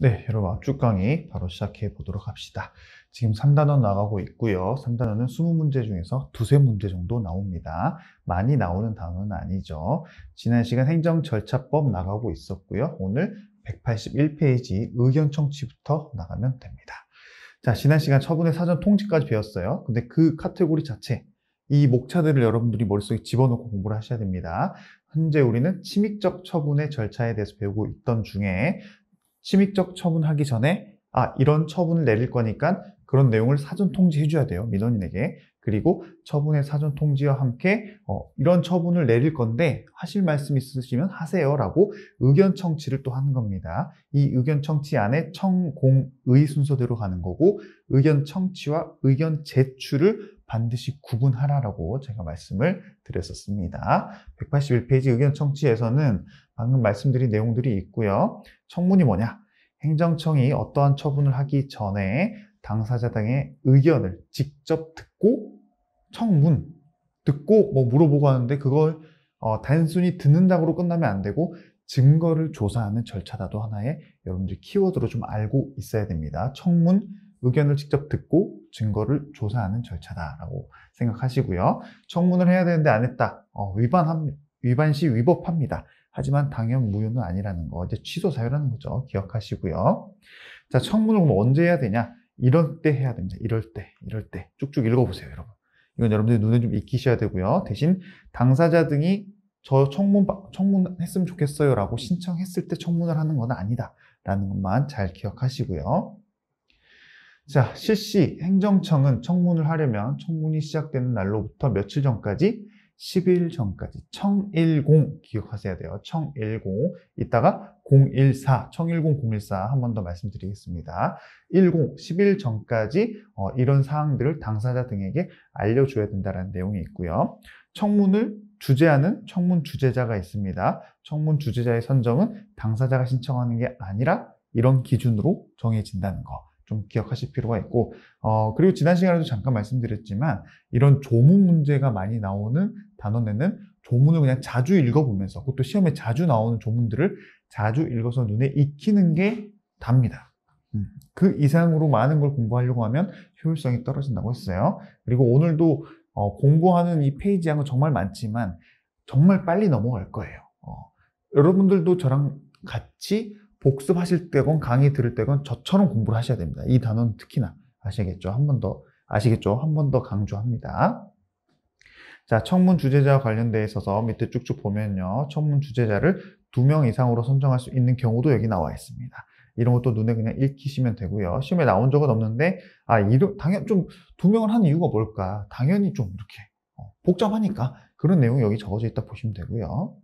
네, 여러분 압축 강의 바로 시작해 보도록 합시다. 지금 3단원 나가고 있고요. 3단원은 20문제 중에서 두세 문제 정도 나옵니다. 많이 나오는 단원은 아니죠. 지난 시간 행정절차법 나가고 있었고요. 오늘 181페이지 의견 청취부터 나가면 됩니다. 자, 지난 시간 처분의 사전 통지까지 배웠어요. 근데 그 카테고리 자체, 이 목차들을 여러분들이 머릿속에 집어넣고 공부를 하셔야 됩니다. 현재 우리는 침익적 처분의 절차에 대해서 배우고 있던 중에 침익적 처분하기 전에 이런 처분을 내릴 거니까 그런 내용을 사전 통지해 줘야 돼요. 민원인에게. 그리고 처분의 사전 통지와 함께 이런 처분을 내릴 건데 하실 말씀 있으시면 하세요 라고 의견 청취를 또 하는 겁니다. 이 의견 청취 안에 청, 공, 의 순서대로 가는 거고 의견 청취와 의견 제출을 반드시 구분하라라고 제가 말씀을 드렸었습니다. 181페이지 의견 청취에서는 방금 말씀드린 내용들이 있고요. 청문이 뭐냐? 행정청이 어떠한 처분을 하기 전에 당사자 등의 의견을 직접 듣고 청문, 듣고 뭐 물어보고 하는데 그걸 단순히 듣는다고 끝나면 안 되고 증거를 조사하는 절차다도 하나의 여러분들이 키워드로 좀 알고 있어야 됩니다. 청문, 의견을 직접 듣고 증거를 조사하는 절차다라고 생각하시고요. 청문을 해야 되는데 안 했다. 위반 시 위법합니다. 하지만 당연 무효는 아니라는 거, 이제 취소 사유라는 거죠. 기억하시고요. 자, 청문을 그럼 언제 해야 되냐? 이럴 때 해야 됩니다. 이럴 때. 쭉쭉 읽어보세요, 여러분. 이건 여러분들이 눈에 좀 익히셔야 되고요. 대신 당사자 등이 저 청문했으면 좋겠어요 라고 신청했을 때 청문을 하는 건 아니다 라는 것만 잘 기억하시고요. 자, 실시 행정청은 청문을 하려면 청문이 시작되는 날로부터 며칠 전까지 10일 전까지 청일공 기억하셔야 돼요. 청일공 이따가 014 청일공 014 한 번 더 말씀드리겠습니다. 10일 전까지 이런 사항들을 당사자 등에게 알려줘야 된다는 내용이 있고요. 청문을 주재하는 청문 주재자가 있습니다. 청문 주재자의 선정은 당사자가 신청하는 게 아니라 이런 기준으로 정해진다는 거 좀 기억하실 필요가 있고 그리고 지난 시간에도 잠깐 말씀드렸지만 이런 조문 문제가 많이 나오는 단원에는 조문을 그냥 자주 읽어보면서 그것도 시험에 자주 나오는 조문들을 자주 읽어서 눈에 익히는 게 답니다. 그 이상으로 많은 걸 공부하려고 하면 효율성이 떨어진다고 했어요. 그리고 오늘도 공부하는 이 페이지 양은 정말 많지만 정말 빨리 넘어갈 거예요. 여러분들도 저랑 같이 복습하실 때건 강의 들을 때건 저처럼 공부를 하셔야 됩니다. 이 단어는 특히나 아시겠죠? 한 번 더 아시겠죠? 한 번 더 강조합니다. 자, 청문 주재자와 관련되어 있어서 밑에 쭉쭉 보면요. 청문 주재자를 2명 이상으로 선정할 수 있는 경우도 여기 나와 있습니다. 이런 것도 눈에 그냥 읽히시면 되고요. 시험에 나온 적은 없는데 당연 좀 2명을 하는 이유가 뭘까? 당연히 좀 이렇게 복잡하니까 그런 내용이 여기 적어져 있다 보시면 되고요.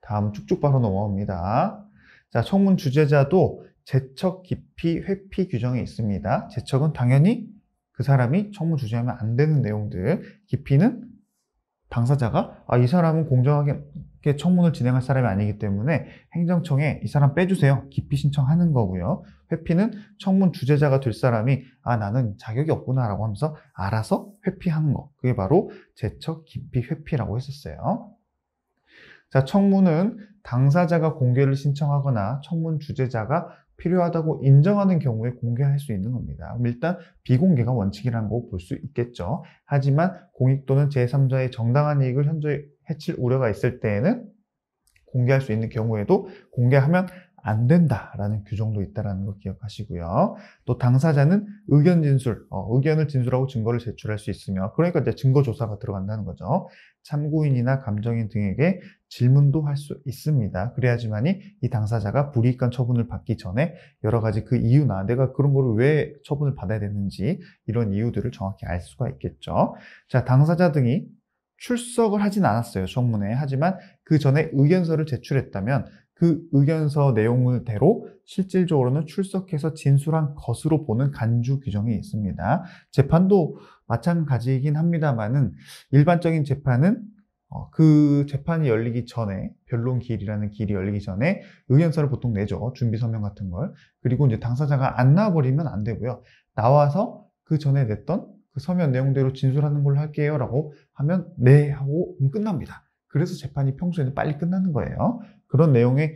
다음 쭉쭉 바로 넘어갑니다. 자, 청문 주재자도 제척, 기피, 회피 규정이 있습니다. 제척은 당연히 그 사람이 청문 주재하면 안 되는 내용들, 기피는 당사자가 이 사람은 공정하게 청문을 진행할 사람이 아니기 때문에 행정청에 이 사람 빼주세요. 기피 신청하는 거고요. 회피는 청문 주재자가 될 사람이 나는 자격이 없구나 라고 하면서 알아서 회피하는 거. 그게 바로 제척, 기피, 회피라고 했었어요. 자, 청문은 당사자가 공개를 신청하거나 청문 주재자가 필요하다고 인정하는 경우에 공개할 수 있는 겁니다. 일단 비공개가 원칙이라는 거 볼 수 있겠죠. 하지만 공익 또는 제3자의 정당한 이익을 현저히 해칠 우려가 있을 때에는 공개할 수 있는 경우에도 공개하면 안 된다라는 규정도 있다는 거 기억하시고요. 또 당사자는 의견 진술, 의견을 진술하고 증거를 제출할 수 있으며 그러니까 이제 증거 조사가 들어간다는 거죠. 참고인이나 감정인 등에게 질문도 할 수 있습니다. 그래야지만이 이 당사자가 불이익한 처분을 받기 전에 여러 가지 그 이유나 내가 그런 거를 왜 처분을 받아야 되는지 이런 이유들을 정확히 알 수가 있겠죠. 자, 당사자 등이 출석을 하진 않았어요, 청문회에. 하지만 그 전에 의견서를 제출했다면 그 의견서 내용대로 실질적으로는 출석해서 진술한 것으로 보는 간주 규정이 있습니다. 재판도 마찬가지이긴 합니다만은 일반적인 재판은 그 재판이 열리기 전에 변론 기일이라는 기일이 열리기 전에 의견서를 보통 내죠. 준비 서면 같은 걸. 그리고 이제 당사자가 안 나와버리면 안 되고요. 나와서 그 전에 냈던 그 서면 내용대로 진술하는 걸로 할게요 라고 하면 네 하고 끝납니다. 그래서 재판이 평소에는 빨리 끝나는 거예요. 그런 내용의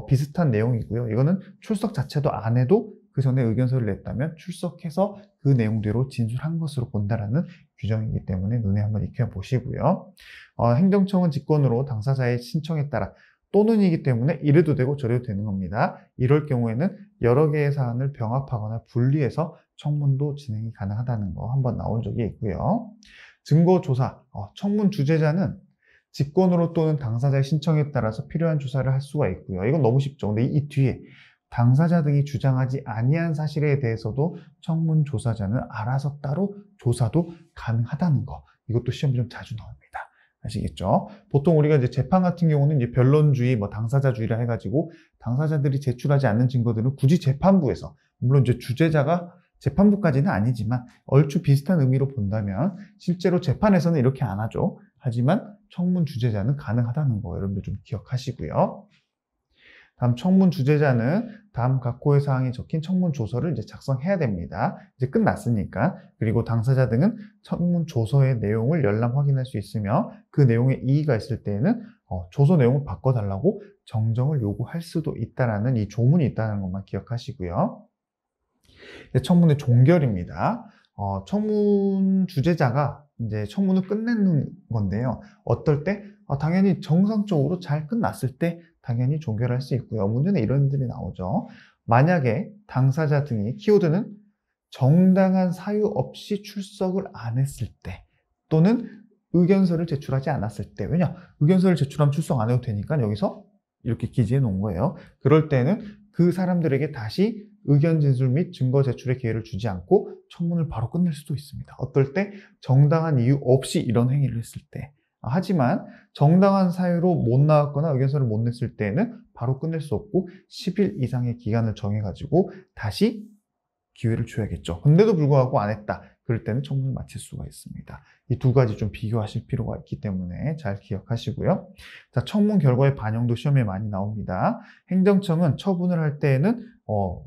비슷한 내용이고요. 이거는 출석 자체도 안 해도 그 전에 의견서를 냈다면 출석해서 그 내용대로 진술한 것으로 본다라는 규정이기 때문에 눈에 한번 익혀보시고요. 행정청은 직권으로 당사자의 신청에 따라 또는이기 때문에 이래도 되고 저래도 되는 겁니다. 이럴 경우에는 여러 개의 사안을 병합하거나 분리해서 청문도 진행이 가능하다는 거 한번 나온 적이 있고요. 증거조사, 청문 주재자는 직권으로 또는 당사자의 신청에 따라서 필요한 조사를 할 수가 있고요. 이건 너무 쉽죠. 근데 이 뒤에 당사자 등이 주장하지 아니한 사실에 대해서도 청문 조사자는 알아서 따로 조사도 가능하다는 거. 이것도 시험에 좀 자주 나옵니다. 아시겠죠? 보통 우리가 이제 재판 같은 경우는 이제 변론주의, 당사자주의라 해가지고 당사자들이 제출하지 않는 증거들은 굳이 재판부에서, 물론 이제 주재자가 재판부까지는 아니지만 얼추 비슷한 의미로 본다면 실제로 재판에서는 이렇게 안 하죠. 하지만 청문 주재자는 가능하다는 거 여러분들 좀 기억하시고요. 다음 청문 주재자는 다음 각호의 사항이 적힌 청문 조서를 이제 작성해야 됩니다. 이제 끝났으니까. 그리고 당사자 등은 청문 조서의 내용을 열람 확인할 수 있으며 그 내용에 이의가 있을 때에는 조서 내용을 바꿔달라고 정정을 요구할 수도 있다라는 이 조문이 있다는 것만 기억하시고요. 청문의 종결입니다. 청문 주재자가 이제 청문을 끝내는 건데요. 어떨 때? 당연히 정상적으로 잘 끝났을 때 당연히 종결할 수 있고요. 문제는 이런 일들이 나오죠. 만약에 당사자 등이 키워드는 정당한 사유 없이 출석을 안 했을 때 또는 의견서를 제출하지 않았을 때, 왜냐? 의견서를 제출하면 출석 안 해도 되니까 여기서 이렇게 기재해 놓은 거예요. 그럴 때는 그 사람들에게 다시 의견 진술 및 증거 제출의 기회를 주지 않고 청문을 바로 끝낼 수도 있습니다. 어떨 때? 정당한 이유 없이 이런 행위를 했을 때. 하지만 정당한 사유로 못 나왔거나 의견서를 못 냈을 때는 바로 끝낼 수 없고 10일 이상의 기간을 정해가지고 다시 기회를 줘야겠죠. 근데도 불구하고 안 했다. 그럴 때는 청문을 마칠 수가 있습니다. 이 두 가지 좀 비교하실 필요가 있기 때문에 잘 기억하시고요. 자, 청문 결과의 반영도 시험에 많이 나옵니다. 행정청은 처분을 할 때에는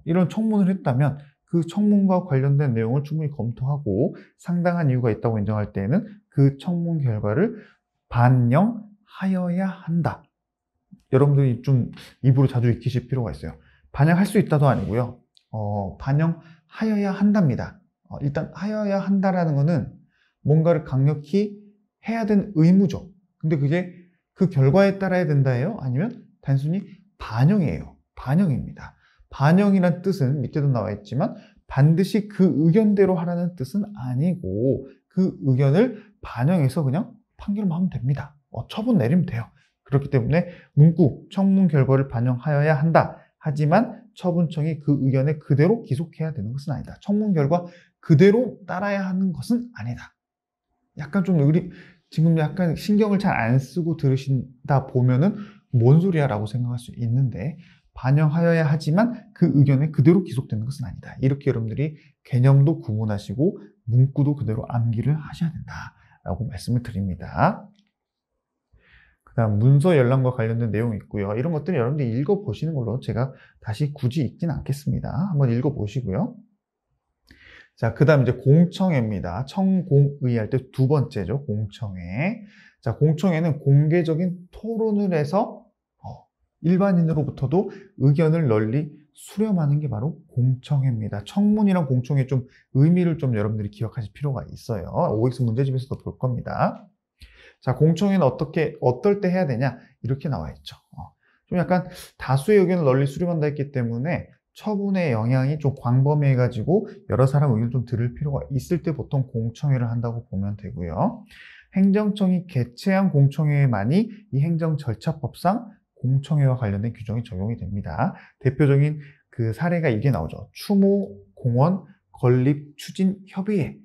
이런 청문을 했다면 그 청문과 관련된 내용을 충분히 검토하고 상당한 이유가 있다고 인정할 때에는 그 청문 결과를 반영하여야 한다. 여러분들이 좀 입으로 자주 익히실 필요가 있어요. 반영할 수 있다도 아니고요. 반영하여야 한답니다. 일단 하여야 한다라는 거는 뭔가를 강력히 해야 되는 의무죠. 근데 그게 그 결과에 따라야 된다예요? 아니면 단순히 반영이에요. 반영입니다. 반영이란 뜻은 밑에도 나와 있지만 반드시 그 의견대로 하라는 뜻은 아니고 그 의견을 반영해서 그냥 판결만 하면 됩니다. 처분 내리면 돼요. 그렇기 때문에 문구, 청문 결과를 반영하여야 한다. 하지만 처분청이 그 의견에 그대로 기속해야 되는 것은 아니다. 청문 결과 그대로 따라야 하는 것은 아니다. 약간 좀 지금 약간 신경을 잘 안 쓰고 들으신다 보면은 뭔 소리야 라고 생각할 수 있는데 반영하여야 하지만 그 의견에 그대로 기속되는 것은 아니다. 이렇게 여러분들이 개념도 구분하시고 문구도 그대로 암기를 하셔야 된다라고 말씀을 드립니다. 그 다음 문서 열람과 관련된 내용이 있고요. 이런 것들은 여러분들이 읽어보시는 걸로 제가 다시 굳이 읽진 않겠습니다. 한번 읽어보시고요. 자, 그 다음 이제 공청회입니다. 청공의 할 때 두 번째죠. 공청회. 자, 공청회는 공개적인 토론을 해서 일반인으로부터도 의견을 널리 수렴하는 게 바로 공청회입니다. 청문이랑 공청회 좀 의미를 좀 여러분들이 기억하실 필요가 있어요. OX 문제집에서도 볼 겁니다. 자, 공청회는 어떨 때 해야 되냐? 이렇게 나와 있죠. 좀 약간 다수의 의견을 널리 수렴한다 했기 때문에 처분의 영향이 좀 광범위해가지고 여러 사람 의견을 좀 들을 필요가 있을 때 보통 공청회를 한다고 보면 되고요. 행정청이 개최한 공청회에만이 이 행정절차법상 공청회와 관련된 규정이 적용이 됩니다. 대표적인 그 사례가 이게 나오죠. 추모, 공원, 건립, 추진 협의회.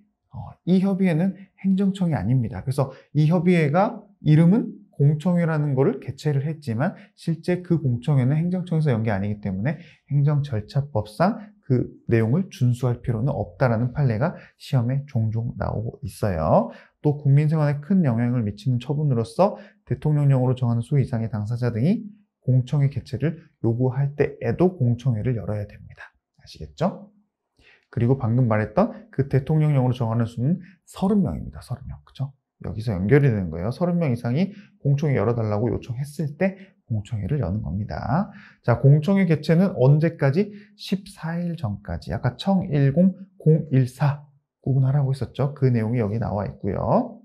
이 협의회는 행정청이 아닙니다. 그래서 이 협의회가 이름은 공청회라는 거를 개최를 했지만 실제 그 공청회는 행정청에서 연 게 아니기 때문에 행정절차법상 그 내용을 준수할 필요는 없다라는 판례가 시험에 종종 나오고 있어요. 또 국민생활에 큰 영향을 미치는 처분으로서 대통령령으로 정하는 수 이상의 당사자 등이 공청회 개최를 요구할 때에도 공청회를 열어야 됩니다. 아시겠죠? 그리고 방금 말했던 그 대통령령으로 정하는 수는 30명입니다. 30명. 그죠? 여기서 연결이 되는 거예요. 30명 이상이 공청회 열어달라고 요청했을 때 공청회를 여는 겁니다. 자, 공청회 개최는 언제까지? 14일 전까지. 아까 청10, 014 구분하라고 했었죠. 그 내용이 여기 나와 있고요.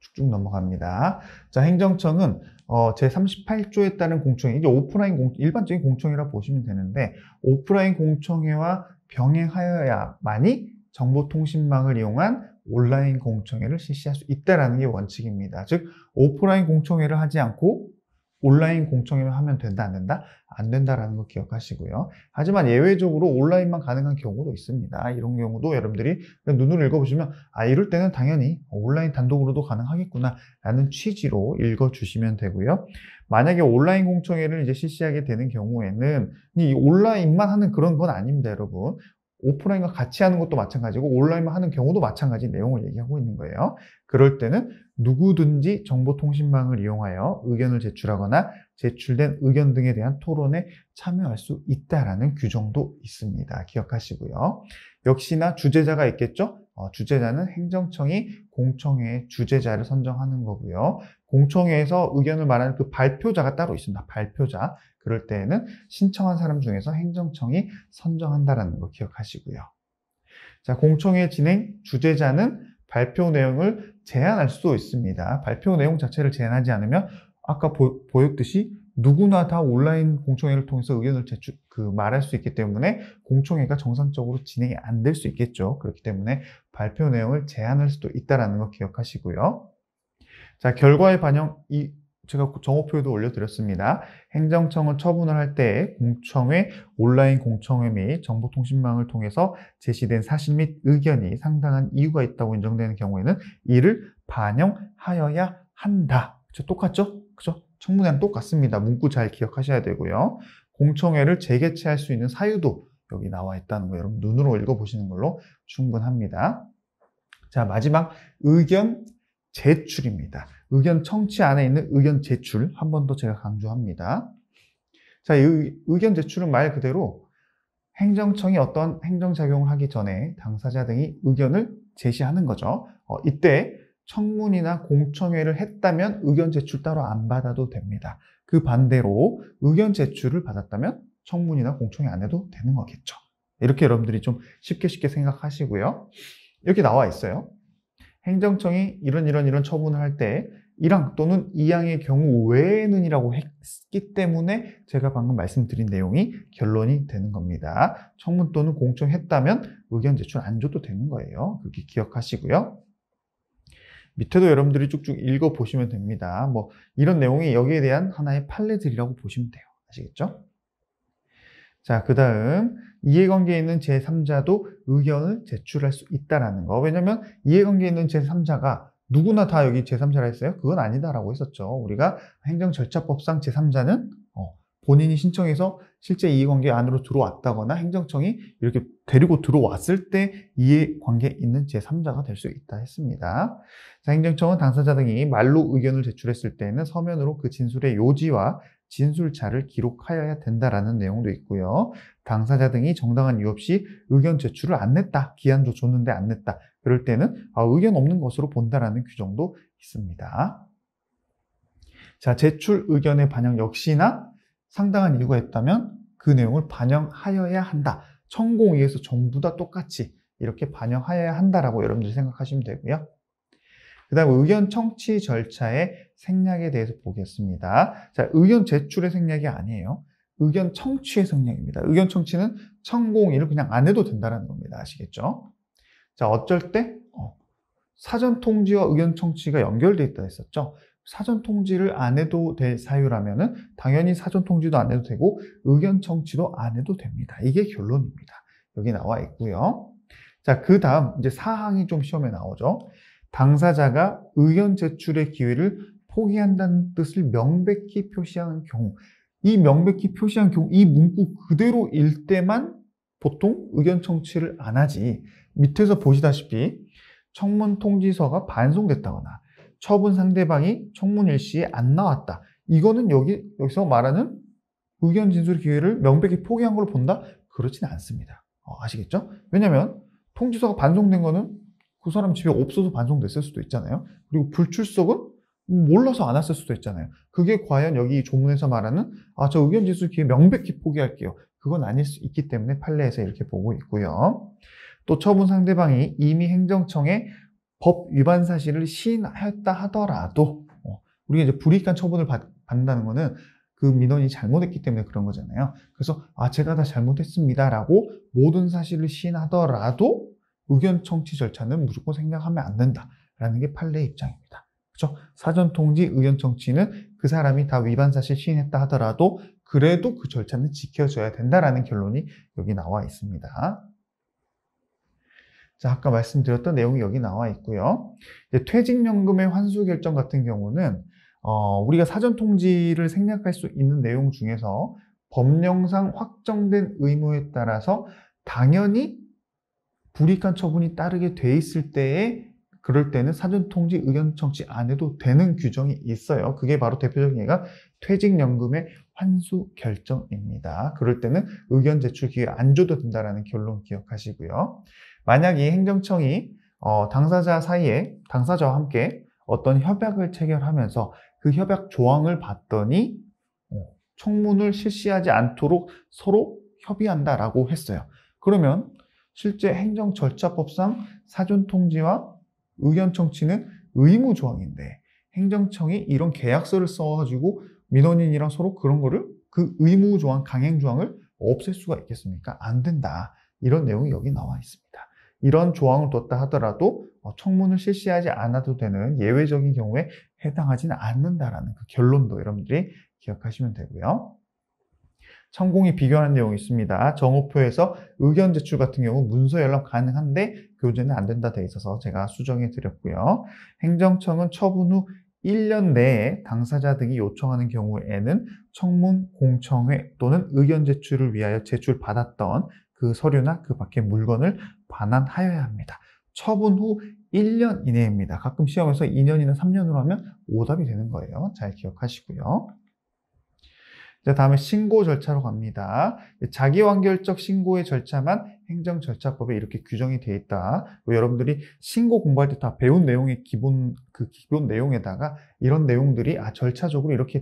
쭉쭉 넘어갑니다. 자, 행정청은 제38조에 따른 공청회, 이제 오프라인 일반적인 공청회라 보시면 되는데, 오프라인 공청회와 병행하여야만이 정보통신망을 이용한 온라인 공청회를 실시할 수 있다는 게 원칙입니다. 즉, 오프라인 공청회를 하지 않고 온라인 공청회를 하면 된다, 안 된다? 안 된다라는 거 기억하시고요. 하지만 예외적으로 온라인만 가능한 경우도 있습니다. 이런 경우도 여러분들이 눈으로 읽어보시면 이럴 때는 당연히 온라인 단독으로도 가능하겠구나 라는 취지로 읽어주시면 되고요. 만약에 온라인 공청회를 이제 실시하게 되는 경우에는 이 온라인만 하는 그런 건 아닙니다, 여러분. 오프라인과 같이 하는 것도 마찬가지고 온라인만 하는 경우도 마찬가지 내용을 얘기하고 있는 거예요. 그럴 때는 누구든지 정보통신망을 이용하여 의견을 제출하거나 제출된 의견 등에 대한 토론에 참여할 수 있다라는 규정도 있습니다. 기억하시고요. 역시나 주재자가 있겠죠? 주재자는 행정청이 공청회의 주재자를 선정하는 거고요. 공청회에서 의견을 말하는 그 발표자가 따로 있습니다. 발표자. 그럴 때에는 신청한 사람 중에서 행정청이 선정한다는 거 기억하시고요. 자, 공청회 진행 주재자는 발표 내용을 제한할 수도 있습니다. 발표 내용 자체를 제한하지 않으면 아까 보였듯이 누구나 다 온라인 공청회를 통해서 의견을 말할 수 있기 때문에 공청회가 정상적으로 진행이 안 될 수 있겠죠. 그렇기 때문에 발표 내용을 제한할 수도 있다는 거 기억하시고요. 자, 결과의 반영, 제가 정오표에도 올려드렸습니다. 행정청은 처분을 할 때 공청회, 온라인 공청회 및 정보통신망을 통해서 제시된 사실 및 의견이 상당한 이유가 있다고 인정되는 경우에는 이를 반영하여야 한다. 그쵸? 똑같죠? 그죠? 청문회랑 똑같습니다. 문구 잘 기억하셔야 되고요. 공청회를 재개최할 수 있는 사유도 여기 나와 있다는 거 여러분 눈으로 읽어보시는 걸로 충분합니다. 자, 마지막 의견 제출입니다. 의견 청취 안에 있는 의견 제출 한 번 더 제가 강조합니다. 자, 의견 제출은 말 그대로 행정청이 어떤 행정작용을 하기 전에 당사자 등이 의견을 제시하는 거죠. 이때 청문이나 공청회를 했다면 의견 제출 따로 안 받아도 됩니다. 그 반대로 의견 제출을 받았다면 청문이나 공청회 안 해도 되는 거겠죠. 이렇게 여러분들이 좀 쉽게 생각하시고요. 이렇게 나와 있어요. 행정청이 이런 처분을 할 때 1항 또는 2항의 경우 외에는이라고 했기 때문에 제가 방금 말씀드린 내용이 결론이 되는 겁니다. 청문 또는 공청했다면 의견 제출 안 줘도 되는 거예요. 그렇게 기억하시고요. 밑에도 여러분들이 쭉쭉 읽어보시면 됩니다. 이런 내용이 여기에 대한 하나의 판례들이라고 보시면 돼요. 아시겠죠? 자, 그 다음 이해관계에 있는 제3자도 의견을 제출할 수 있다는 거. 왜냐면 이해관계에 있는 제3자가 누구나 다 여기 제3자라 했어요? 그건 아니다라고 했었죠. 우리가 행정절차법상 제3자는 본인이 신청해서 실제 이해관계 안으로 들어왔다거나 행정청이 이렇게 데리고 들어왔을 때 이해관계에 있는 제3자가 될 수 있다 했습니다. 자, 행정청은 당사자 등이 말로 의견을 제출했을 때는 서면으로 그 진술의 요지와 진술자를 기록하여야 된다라는 내용도 있고요. 당사자 등이 정당한 이유 없이 의견 제출을 안 냈다. 기한도 줬는데 안 냈다. 그럴 때는 의견 없는 것으로 본다라는 규정도 있습니다. 자, 제출 의견의 반영 역시나 상당한 이유가 있다면 그 내용을 반영하여야 한다. 천공위에서 전부 다 똑같이 이렇게 반영하여야 한다라고 여러분들이 생각하시면 되고요. 그 다음 의견 청취 절차의 생략에 대해서 보겠습니다. 자, 의견 제출의 생략이 아니에요. 의견 청취의 생략입니다. 의견 청취는 천공위를 그냥 안 해도 된다는 겁니다. 아시겠죠? 자, 어쩔 때 사전 통지와 의견 청취가 연결되어 있다 했었죠. 사전 통지를 안 해도 될 사유라면은 당연히 사전 통지도 안 해도 되고 의견 청취도 안 해도 됩니다. 이게 결론입니다. 여기 나와 있고요. 자, 그 다음 이제 사항이 좀 시험에 나오죠. 당사자가 의견 제출의 기회를 포기한다는 뜻을 명백히 표시하는 경우, 이 명백히 표시한 경우, 이 문구 그대로일 때만 보통 의견 청취를 안 하지. 밑에서 보시다시피 청문 통지서가 반송됐다거나 처분 상대방이 청문 일시에 안 나왔다. 이거는 여기서 말하는 의견 진술 기회를 명백히 포기한 걸로 본다? 그렇지는 않습니다. 아시겠죠? 왜냐면 통지서가 반송된 거는 그 사람 집에 없어서 반송됐을 수도 있잖아요. 그리고 불출석은 몰라서 안 왔을 수도 있잖아요. 그게 과연 여기 조문에서 말하는 저 의견 제출 기회 명백히 포기할게요. 그건 아닐 수 있기 때문에 판례에서 이렇게 보고 있고요. 또 처분 상대방이 이미 행정청에 법 위반 사실을 시인하였다 하더라도 우리가 이제 불이익한 처분을 받는다는 거는 그 민원이 잘못했기 때문에 그런 거잖아요. 그래서 제가 다 잘못했습니다라고 모든 사실을 시인하더라도 의견 청취 절차는 무조건 생략하면 안 된다라는 게 판례의 입장입니다. 그렇죠? 사전 통지 의견 청취는 그 사람이 다 위반 사실 시인했다 하더라도 그래도 그 절차는 지켜져야 된다라는 결론이 여기 나와 있습니다. 자, 아까 말씀드렸던 내용이 여기 나와 있고요. 이제 퇴직연금의 환수 결정 같은 경우는 우리가 사전 통지를 생략할 수 있는 내용 중에서 법령상 확정된 의무에 따라서 당연히 불이익한 처분이 따르게 돼 있을 때에 그럴 때는 사전 통지 의견 청취 안 해도 되는 규정이 있어요. 그게 바로 대표적인 예가 퇴직연금의 환수 결정입니다. 그럴 때는 의견 제출 기회 안 줘도 된다라는 결론 기억하시고요. 만약에 행정청이 당사자와 함께 어떤 협약을 체결하면서 그 협약 조항을 봤더니 청문을 실시하지 않도록 서로 협의한다라고 했어요. 그러면 실제 행정절차법상 사전통지와 의견 청취는 의무 조항인데 행정청이 이런 계약서를 써가지고 민원인이랑 서로 그런 거를 그 의무 조항, 강행 조항을 없앨 수가 있겠습니까? 안 된다. 이런 내용이 여기 나와 있습니다. 이런 조항을 뒀다 하더라도 청문을 실시하지 않아도 되는 예외적인 경우에 해당하지는 않는다라는 그 결론도 여러분들이 기억하시면 되고요. 천공이 비교하는 내용이 있습니다. 정오표에서 의견 제출 같은 경우 문서 연락 가능한데 교재는 안 된다 돼 있어서 제가 수정해 드렸고요. 행정청은 처분 후 1년 내에 당사자 등이 요청하는 경우에는 청문, 공청회 또는 의견 제출을 위하여 제출받았던 그 서류나 그 밖의 물건을 반환하여야 합니다. 처분 후 1년 이내입니다. 가끔 시험에서 2년이나 3년으로 하면 오답이 되는 거예요. 잘 기억하시고요. 자, 다음에 신고 절차로 갑니다. 자기완결적 신고의 절차만 행정절차법에 이렇게 규정이 되어 있다. 여러분들이 신고 공부할 때 다 배운 내용의 기본 내용에다가 이런 내용들이 절차적으로 이렇게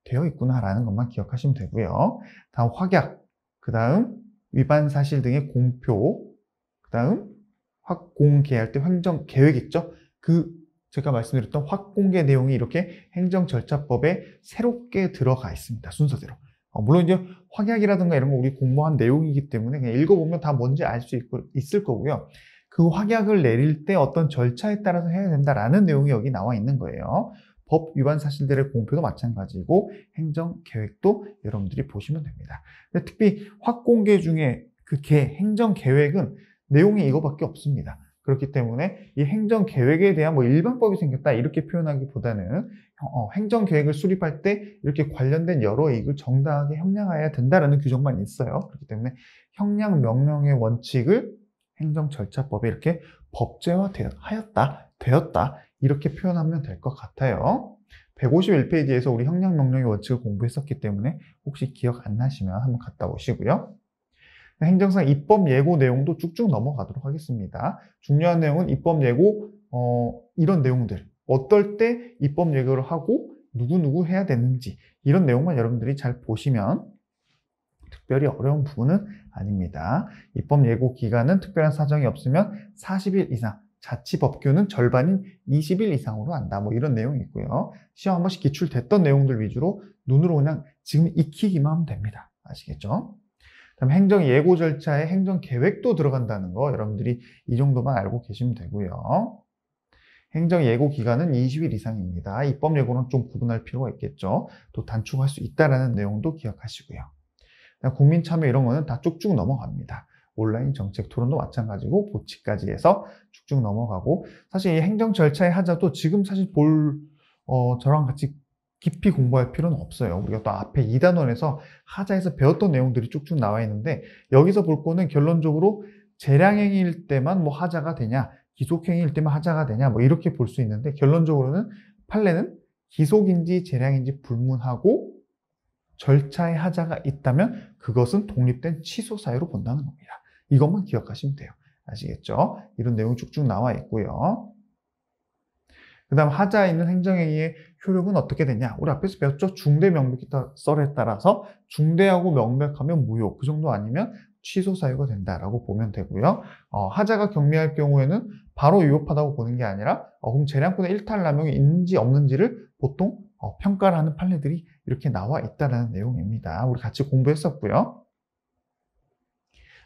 되어 있구나라는 것만 기억하시면 되고요. 다음 확약, 그 다음 위반 사실 등의 공표, 그 다음 확공개할 때 행정계획 있죠? 제가 말씀드렸던 확공개 내용이 이렇게 행정절차법에 새롭게 들어가 있습니다. 순서대로. 물론 이제 확약이라든가 이런 거 우리 공부한 내용이기 때문에 그냥 읽어보면 다 뭔지 알 수 있을 거고요. 그 확약을 내릴 때 어떤 절차에 따라서 해야 된다라는 내용이 여기 나와 있는 거예요. 법 위반 사실들의 공표도 마찬가지고 행정계획도 여러분들이 보시면 됩니다. 근데 특히 확공개 중에 행정계획은 내용이 이거밖에 없습니다. 그렇기 때문에 이 행정계획에 대한 일반법이 생겼다 이렇게 표현하기보다는 행정계획을 수립할 때 이렇게 관련된 여러 이익을 정당하게 형량해야 된다는 규정만 있어요. 그렇기 때문에 형량명령의 원칙을 행정절차법에 이렇게 법제화되었다 이렇게 표현하면 될 것 같아요. 151페이지에서 우리 형량명령의 원칙을 공부했었기 때문에 혹시 기억 안 나시면 한번 갔다 오시고요. 행정상 입법 예고 내용도 쭉쭉 넘어가도록 하겠습니다. 중요한 내용은 입법 예고 이런 내용들 어떨 때 입법 예고를 하고 누구 해야 되는지 이런 내용만 여러분들이 잘 보시면 특별히 어려운 부분은 아닙니다. 입법 예고 기간은 특별한 사정이 없으면 40일 이상, 자치법규는 절반인 20일 이상으로 한다. 이런 내용이 있고요. 시험 한 번씩 기출됐던 내용들 위주로 눈으로 그냥 지금 익히기만 하면 됩니다. 아시겠죠? 그다음에 행정 예고 절차에 행정 계획도 들어간다는 거 여러분들이 이 정도만 알고 계시면 되고요. 행정 예고 기간은 20일 이상입니다. 입법 예고랑 좀 구분할 필요가 있겠죠. 또 단축할 수 있다라는 내용도 기억하시고요. 국민 참여 이런 거는 다 쭉쭉 넘어갑니다. 온라인 정책 토론도 마찬가지고 보치까지 해서 쭉쭉 넘어가고 사실 이 행정 절차의 하자도 지금 사실 저랑 같이 깊이 공부할 필요는 없어요. 우리가 또 앞에 2단원에서 하자에서 배웠던 내용들이 쭉쭉 나와 있는데 여기서 볼 거는 결론적으로 재량행위일 때만 하자가 되냐 기속행위일 때만 하자가 되냐 이렇게 볼 수 있는데 결론적으로는 판례는 기속인지 재량인지 불문하고 절차에 하자가 있다면 그것은 독립된 취소 사유로 본다는 겁니다. 이것만 기억하시면 돼요. 아시겠죠? 이런 내용 쭉쭉 나와 있고요. 그 다음 하자에 있는 행정행위의 효력은 어떻게 되냐? 우리 앞에서 배웠죠? 중대 명백히 썰에 따라서 중대하고 명백하면 무효, 그 정도 아니면 취소 사유가 된다라고 보면 되고요. 하자가 경미할 경우에는 바로 위법하다고 보는 게 아니라 그럼 재량권의 일탈 남용이 있는지 없는지를 보통 평가를 하는 판례들이 이렇게 나와 있다는 내용입니다. 우리 같이 공부했었고요.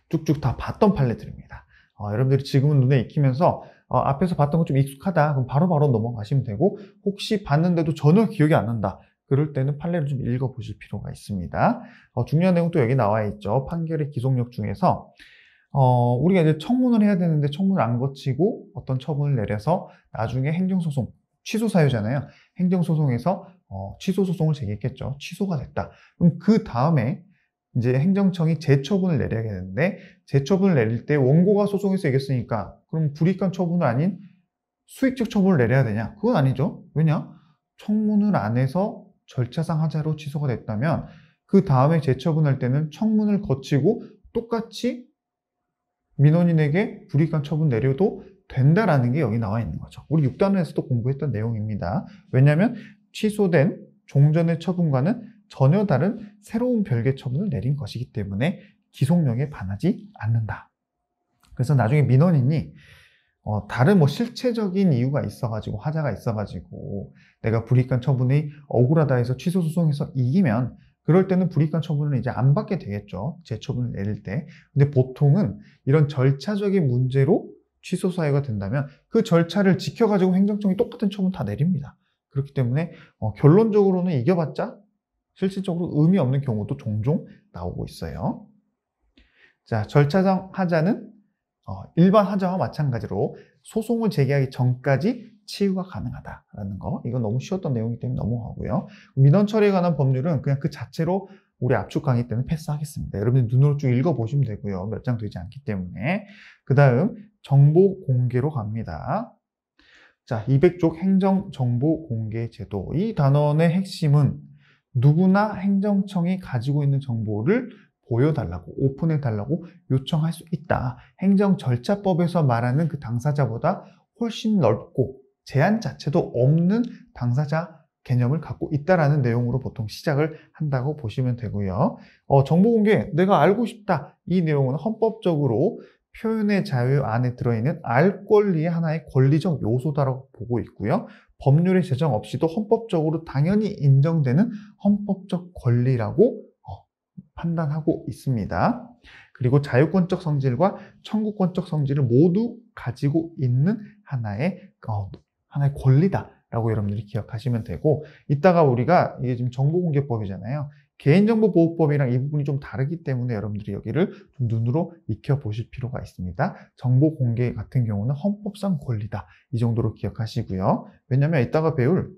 쭉쭉 다 봤던 판례들입니다. 여러분들이 지금은 눈에 익히면서 앞에서 봤던 거 좀 익숙하다 그럼 바로바로 넘어가시면 되고, 혹시 봤는데도 전혀 기억이 안 난다 그럴 때는 판례를 좀 읽어보실 필요가 있습니다. 중요한 내용도 여기 나와 있죠. 판결의 기속력 중에서 우리가 이제 청문을 해야 되는데 청문을 안 거치고 어떤 처분을 내려서 나중에 행정소송, 취소 사유잖아요. 행정소송에서 취소소송을 제기했겠죠. 취소가 됐다. 그럼 그 다음에 이제 행정청이 재처분을 내려야 되는데, 재처분을 내릴 때 원고가 소송에서 이겼으니까 그럼 불이익한 처분을 아닌 수익적 처분을 내려야 되냐? 그건 아니죠. 왜냐? 청문을 안 해서 절차상 하자로 취소가 됐다면 그 다음에 재처분할 때는 청문을 거치고 똑같이 민원인에게 불이익한 처분 내려도 된다라는 게 여기 나와 있는 거죠. 우리 6단원에서도 공부했던 내용입니다. 왜냐하면 취소된 종전의 처분과는 전혀 다른 새로운 별개 처분을 내린 것이기 때문에 기속력에 반하지 않는다. 그래서 나중에 민원인이 다른 실체적인 이유가 있어가지고 하자가 있어가지고 내가 불이익한 처분이 억울하다 해서 취소 소송에서 이기면 그럴 때는 불이익한 처분을 이제 안 받게 되겠죠. 재처분을 내릴 때. 근데 보통은 이런 절차적인 문제로 취소 사유가 된다면 그 절차를 지켜가지고 행정청이 똑같은 처분 다 내립니다. 그렇기 때문에 결론적으로는 이겨봤자 실질적으로 의미 없는 경우도 종종 나오고 있어요. 자, 절차상 하자는 일반 하자와 마찬가지로 소송을 제기하기 전까지 치유가 가능하다라는 거. 이건 너무 쉬웠던 내용이기 때문에 넘어가고요. 민원 처리에 관한 법률은 그냥 그 자체로 우리 압축 강의 때는 패스하겠습니다. 여러분들 눈으로 쭉 읽어보시면 되고요. 몇 장 되지 않기 때문에. 그 다음 정보 공개로 갑니다. 자, 200쪽 행정정보공개제도. 이 단원의 핵심은 누구나 행정청이 가지고 있는 정보를 보여달라고, 오픈해달라고 요청할 수 있다. 행정절차법에서 말하는 그 당사자보다 훨씬 넓고 제한 자체도 없는 당사자 개념을 갖고 있다라는 내용으로 보통 시작을 한다고 보시면 되고요. 정보공개, 내가 알고 싶다. 이 내용은 헌법적으로 표현의 자유 안에 들어있는 알 권리의 하나의 권리적 요소다라고 보고 있고요. 법률의 제정 없이도 헌법적으로 당연히 인정되는 헌법적 권리라고 판단하고 있습니다. 그리고 자유권적 성질과 청구권적 성질을 모두 가지고 있는 하나의 권리다라고 여러분들이 기억하시면 되고, 이따가 우리가 이게 지금 정보공개법이잖아요. 개인정보보호법이랑 이 부분이 좀 다르기 때문에 여러분들이 여기를 좀 눈으로 익혀보실 필요가 있습니다. 정보공개 같은 경우는 헌법상 권리다. 이 정도로 기억하시고요. 왜냐하면 이따가 배울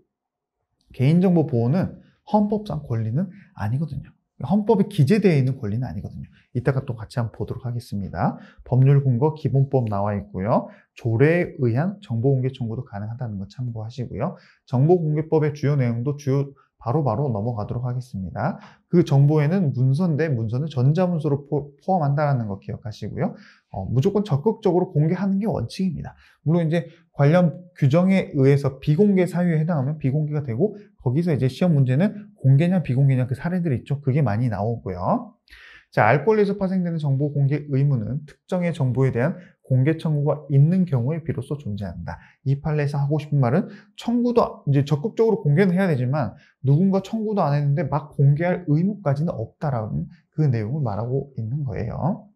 개인정보 보호는 헌법상 권리는 아니거든요. 헌법에 기재되어 있는 권리는 아니거든요. 이따가 또 같이 한번 보도록 하겠습니다. 법률 근거 기본법 나와 있고요. 조례에 의한 정보공개 청구도 가능하다는 거 참고하시고요. 정보공개법의 주요 내용도 바로바로 넘어가도록 하겠습니다. 그 정보에는 문서인데 문서는 전자문서로 포함한다는 거 기억하시고요. 무조건 적극적으로 공개하는 게 원칙입니다. 물론 이제 관련 규정에 의해서 비공개 사유에 해당하면 비공개가 되고, 거기서 이제 시험 문제는 공개냐 비공개냐 그 사례들이 있죠. 그게 많이 나오고요. 자, 알 권리에서 파생되는 정보 공개 의무는 특정의 정보에 대한 공개 청구가 있는 경우에 비로소 존재한다. 이 판례에서 하고 싶은 말은 청구도 이제 적극적으로 공개는 해야 되지만 누군가 청구도 안 했는데 막 공개할 의무까지는 없다라는 그 내용을 말하고 있는 거예요.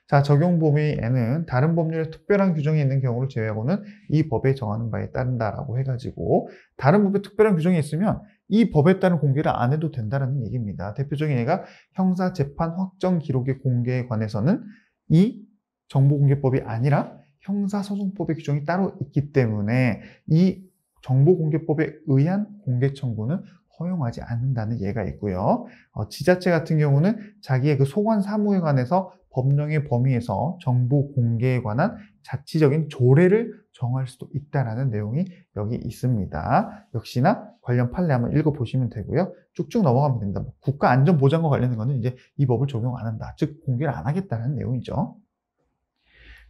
자, 적용 범위에는 다른 법률에 특별한 규정이 있는 경우를 제외하고는 이 법에 정하는 바에 따른다라고 해가지고, 다른 법에 특별한 규정이 있으면 이 법에 따른 공개를 안 해도 된다는 얘기입니다. 대표적인 예가 형사재판 확정 기록의 공개에 관해서는 이 정보공개법이 아니라 형사소송법의 규정이 따로 있기 때문에 이 정보공개법에 의한 공개 청구는 허용하지 않는다는 예가 있고요. 지자체 같은 경우는 자기의 그 소관 사무에 관해서 법령의 범위에서 정보 공개에 관한 자치적인 조례를 정할 수도 있다는 내용이 여기 있습니다. 역시나 관련 판례 한번 읽어보시면 되고요. 쭉쭉 넘어가면 됩니다. 국가안전보장과 관련된 거는 이제 이 법을 적용 안 한다. 즉 공개를 안 하겠다는 내용이죠.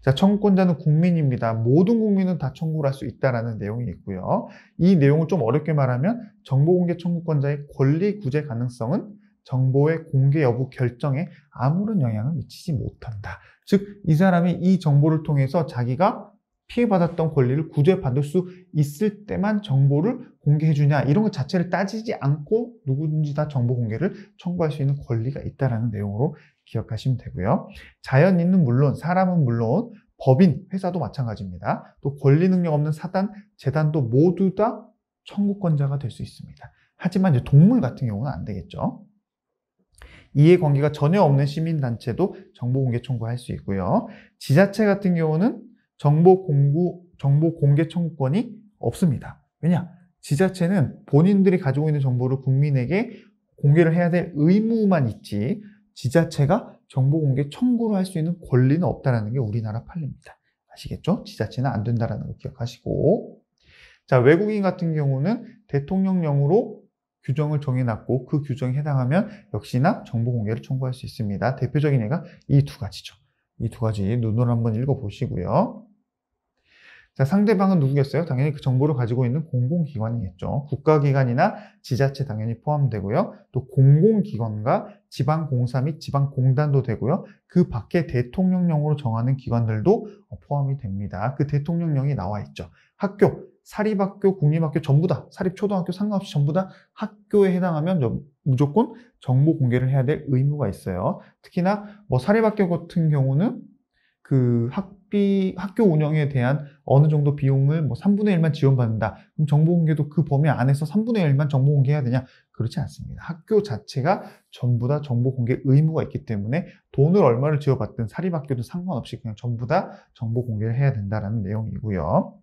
자, 청구권자는 국민입니다. 모든 국민은 다 청구를 할 수 있다라는 내용이 있고요. 이 내용을 좀 어렵게 말하면 정보공개 청구권자의 권리 구제 가능성은 정보의 공개 여부 결정에 아무런 영향을 미치지 못한다. 즉, 이 사람이 이 정보를 통해서 자기가 피해받았던 권리를 구제받을 수 있을 때만 정보를 공개해주냐, 이런 것 자체를 따지지 않고 누구든지 다 정보 공개를 청구할 수 있는 권리가 있다는 내용으로 기억하시면 되고요. 자연인은 물론, 사람은 물론, 법인, 회사도 마찬가지입니다. 또 권리 능력 없는 사단, 재단도 모두 다 청구권자가 될 수 있습니다. 하지만 이제 동물 같은 경우는 안 되겠죠. 이해관계가 전혀 없는 시민단체도 정보공개 청구할 수 있고요. 지자체 같은 경우는 정보 공개 청구권이 없습니다. 왜냐? 지자체는 본인들이 가지고 있는 정보를 국민에게 공개를 해야 될 의무만 있지, 지자체가 정보 공개 청구를 할 수 있는 권리는 없다는 게 우리나라 판례입니다. 아시겠죠? 지자체는 안 된다는 거 기억하시고. 자, 외국인 같은 경우는 대통령령으로 규정을 정해놨고 그 규정에 해당하면 역시나 정보 공개를 청구할 수 있습니다. 대표적인 예가 이 두 가지죠. 이 두 가지 눈으로 한번 읽어보시고요. 자, 상대방은 누구겠어요? 당연히 그 정보를 가지고 있는 공공기관이겠죠. 국가기관이나 지자체 당연히 포함되고요. 또 공공기관과 지방공사 및 지방공단도 되고요. 그 밖에 대통령령으로 정하는 기관들도 포함이 됩니다. 그 대통령령이 나와 있죠. 학교, 사립학교, 국립학교 전부 다, 사립초등학교 상관없이 전부 다 학교에 해당하면 무조건 정보 공개를 해야 될 의무가 있어요. 특히나 뭐 사립학교 같은 경우는 그 학교 운영에 대한 어느 정도 비용을 뭐 3분의 1만 지원받는다. 그럼 정보 공개도 그 범위 안에서 3분의 1만 정보 공개해야 되냐? 그렇지 않습니다. 학교 자체가 전부 다 정보 공개 의무가 있기 때문에 돈을 얼마를 지원받든 사립학교도 상관없이 그냥 전부 다 정보 공개를 해야 된다는 내용이고요.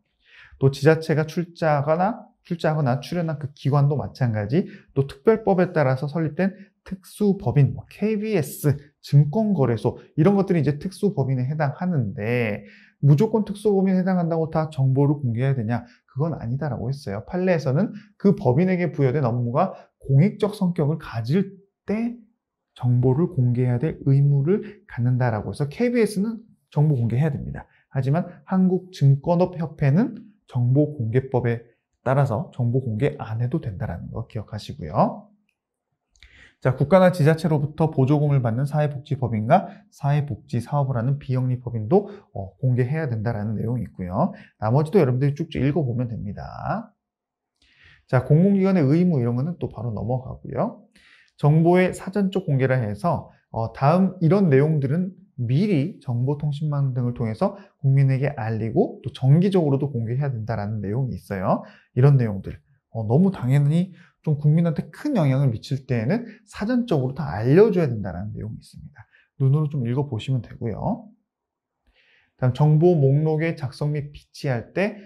또 지자체가 출자하거나 출연한 그 기관도 마찬가지, 또 특별법에 따라서 설립된 특수법인, KBS, 증권거래소 이런 것들이 이제 특수법인에 해당하는데 무조건 특수법인에 해당한다고 다 정보를 공개해야 되냐? 그건 아니다라고 했어요. 판례에서는 그 법인에게 부여된 업무가 공익적 성격을 가질 때 정보를 공개해야 될 의무를 갖는다라고 해서 KBS는 정보 공개해야 됩니다. 하지만 한국증권업협회는 정보공개법에 따라서 정보 공개 안 해도 된다는 거 기억하시고요. 자, 국가나 지자체로부터 보조금을 받는 사회복지법인과 사회복지사업을 하는 비영리법인도 공개해야 된다는 내용이 있고요. 나머지도 여러분들이 쭉쭉 읽어보면 됩니다. 자, 공공기관의 의무 이런 거는 또 바로 넘어가고요. 정보의 사전적 공개라 해서 다음 이런 내용들은 미리 정보통신망 등을 통해서 국민에게 알리고 또 정기적으로도 공개해야 된다는 내용이 있어요. 이런 내용들 너무 당연히 좀 국민한테 큰 영향을 미칠 때에는 사전적으로 다 알려줘야 된다는 내용이 있습니다. 눈으로 좀 읽어보시면 되고요. 다음 정보 목록의 작성 및 비치할 때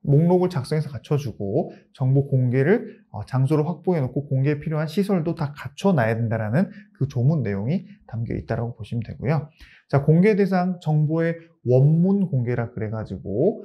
목록을 작성해서 갖춰주고 정보 공개를 장소를 확보해 놓고 공개에 필요한 시설도 다 갖춰놔야 된다는 그 조문 내용이 담겨 있다고 보시면 되고요. 자, 공개 대상 정보의 원문 공개라 그래가지고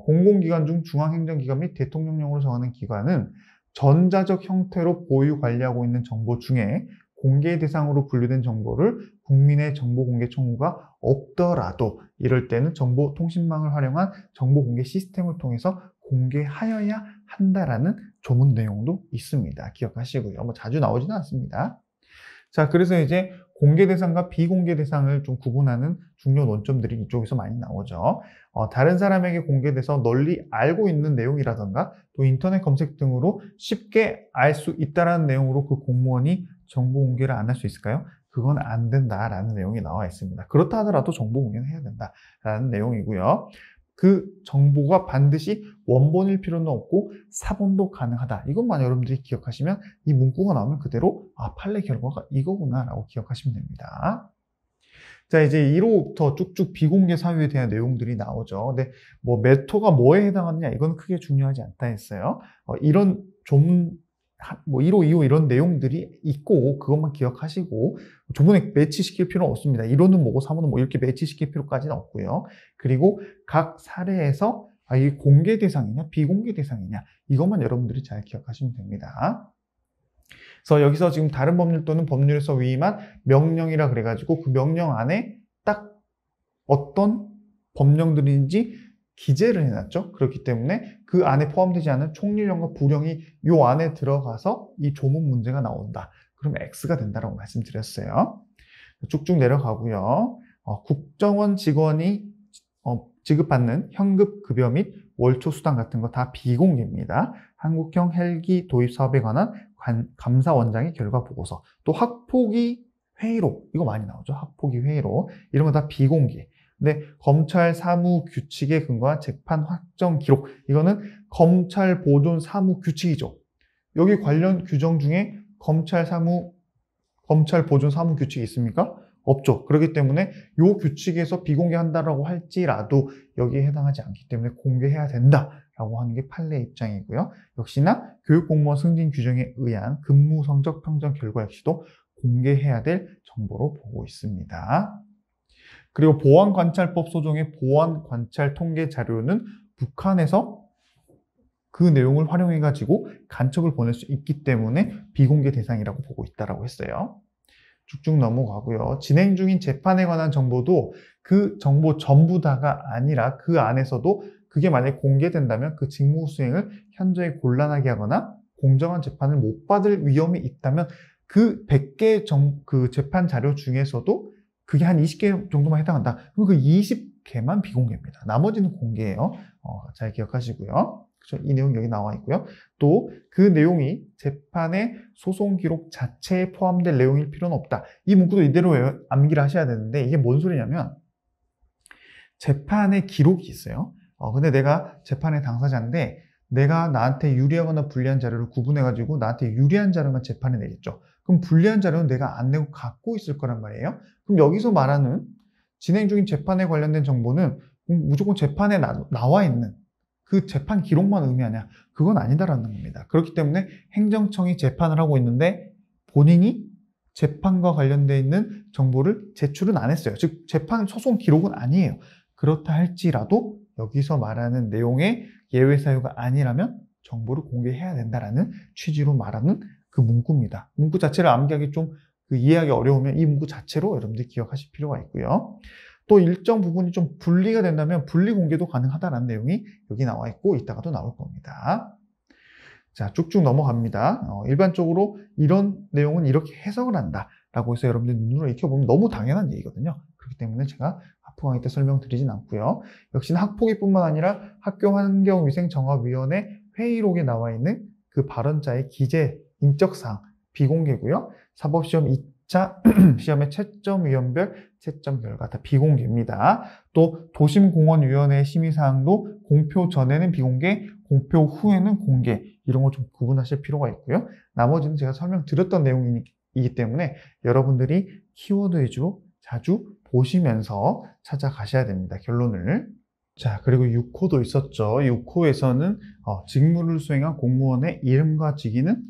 공공기관 중 중앙행정기관 및 대통령령으로 정하는 기관은 전자적 형태로 보유 관리하고 있는 정보 중에 공개 대상으로 분류된 정보를 국민의 정보 공개 청구가 없더라도 이럴 때는 정보통신망을 활용한 정보 공개 시스템을 통해서 공개하여야 한다라는 조문 내용도 있습니다. 기억하시고요. 뭐 자주 나오지는 않습니다. 자, 그래서 이제 공개 대상과 비공개 대상을 좀 구분하는 중요 논점들이 이쪽에서 많이 나오죠. 다른 사람에게 공개돼서 널리 알고 있는 내용이라던가 또 인터넷 검색 등으로 쉽게 알 수 있다는 내용으로 그 공무원이 정보 공개를 안 할 수 있을까요? 그건 안 된다라는 내용이 나와 있습니다. 그렇다 하더라도 정보 공개는 해야 된다라는 내용이고요. 그 정보가 반드시 원본일 필요는 없고 사본도 가능하다. 이것만 여러분들이 기억하시면 이 문구가 나오면 그대로 판례 결과가 이거구나 라고 기억하시면 됩니다. 자, 이제 1호부터 쭉쭉 비공개 사유에 대한 내용들이 나오죠. 근데 뭐 메토가 뭐에 해당하느냐 이건 크게 중요하지 않다 했어요. 이런 조문 뭐 1호, 2호 이런 내용들이 있고 그것만 기억하시고 조문에 매치시킬 필요는 없습니다. 1호는 뭐고 3호는 뭐 이렇게 매치시킬 필요까지는 없고요. 그리고 각 사례에서 이게 공개 대상이냐 비공개 대상이냐 이것만 여러분들이 잘 기억하시면 됩니다. 그래서 여기서 지금 다른 법률 또는 법률에서 위임한 명령이라 그래가지고 그 명령 안에 딱 어떤 법령들인지 기재를 해놨죠. 그렇기 때문에 그 안에 포함되지 않은 총리령과 부령이 이 안에 들어가서 이 조문 문제가 나온다. 그럼 X가 된다라고 말씀드렸어요. 쭉쭉 내려가고요. 국정원 직원이 지급받는 현금 급여 및 월초 수당 같은 거 다 비공개입니다. 한국형 헬기 도입 사업에 관한 감사원장의 결과 보고서, 또 학폭위 회의록, 이거 많이 나오죠. 학폭위 회의록, 이런 거 다 비공개. 근데 검찰 사무 규칙에 근거한 재판 확정 기록, 이거는 검찰 보존 사무 규칙이죠. 여기 관련 규정 중에 검찰 보존 사무 규칙이 있습니까? 없죠. 그렇기 때문에 이 규칙에서 비공개한다라고 할지라도 여기에 해당하지 않기 때문에 공개해야 된다라고 하는 게 판례 입장이고요. 역시나 교육공무원 승진 규정에 의한 근무 성적 평점 결과 역시도 공개해야 될 정보로 보고 있습니다. 그리고 보안관찰법 소정의 보안관찰 통계 자료는 북한에서 그 내용을 활용해가지고 간첩을 보낼 수 있기 때문에 비공개 대상이라고 보고 있다고 했어요. 쭉쭉 넘어가고요. 진행 중인 재판에 관한 정보도 그 정보 전부 다가 아니라 그 안에서도 그게 만약에 공개된다면 그 직무 수행을 현저히 곤란하게 하거나 공정한 재판을 못 받을 위험이 있다면 그 100개 그 재판 자료 중에서도 그게 한 20개 정도만 해당한다. 그럼 그 20개만 비공개입니다. 나머지는 공개예요. 잘 기억하시고요. 그렇죠? 이 내용이 여기 나와 있고요. 또 그 내용이 재판의 소송 기록 자체에 포함될 내용일 필요는 없다. 이 문구도 이대로 암기를 하셔야 되는데 이게 뭔 소리냐면 재판의 기록이 있어요. 근데 내가 재판의 당사자인데 내가 나한테 유리하거나 불리한 자료를 구분해가지고 나한테 유리한 자료만 재판에 내겠죠. 그럼 불리한 자료는 내가 안 내고 갖고 있을 거란 말이에요. 그럼 여기서 말하는 진행 중인 재판에 관련된 정보는 무조건 재판에 나와 있는 그 재판 기록만 의미하냐? 그건 아니다라는 겁니다. 그렇기 때문에 행정청이 재판을 하고 있는데 본인이 재판과 관련되어 있는 정보를 제출은 안 했어요. 즉 재판 소송 기록은 아니에요. 그렇다 할지라도 여기서 말하는 내용의 예외 사유가 아니라면 정보를 공개해야 된다라는 취지로 말하는 그 문구입니다. 문구 자체를 암기하기 좀 이해하기 어려우면 이 문구 자체로 여러분들이 기억하실 필요가 있고요. 또 일정 부분이 좀 분리가 된다면 분리 공개도 가능하다는 내용이 여기 나와 있고 이따가도 나올 겁니다. 자, 쭉쭉 넘어갑니다. 일반적으로 이런 내용은 이렇게 해석을 한다라고 해서 여러분들 눈으로 익혀보면 너무 당연한 얘기거든요. 그렇기 때문에 제가 학부 강의 때 설명드리진 않고요. 역시나 학폭위뿐만 아니라 학교환경위생정화위원회 회의록에 나와 있는 그 발언자의 기재, 인적사항 비공개고요. 사법시험 2차 시험의 채점 위원별 채점 결과 다 비공개입니다. 또 도심공원위원회 심의사항도 공표 전에는 비공개, 공표 후에는 공개, 이런 거 좀 구분하실 필요가 있고요. 나머지는 제가 설명드렸던 내용이기 때문에 여러분들이 키워드 위주로 자주 보시면서 찾아가셔야 됩니다. 결론을. 자, 그리고 6호도 있었죠. 6호에서는 직무를 수행한 공무원의 이름과 직위는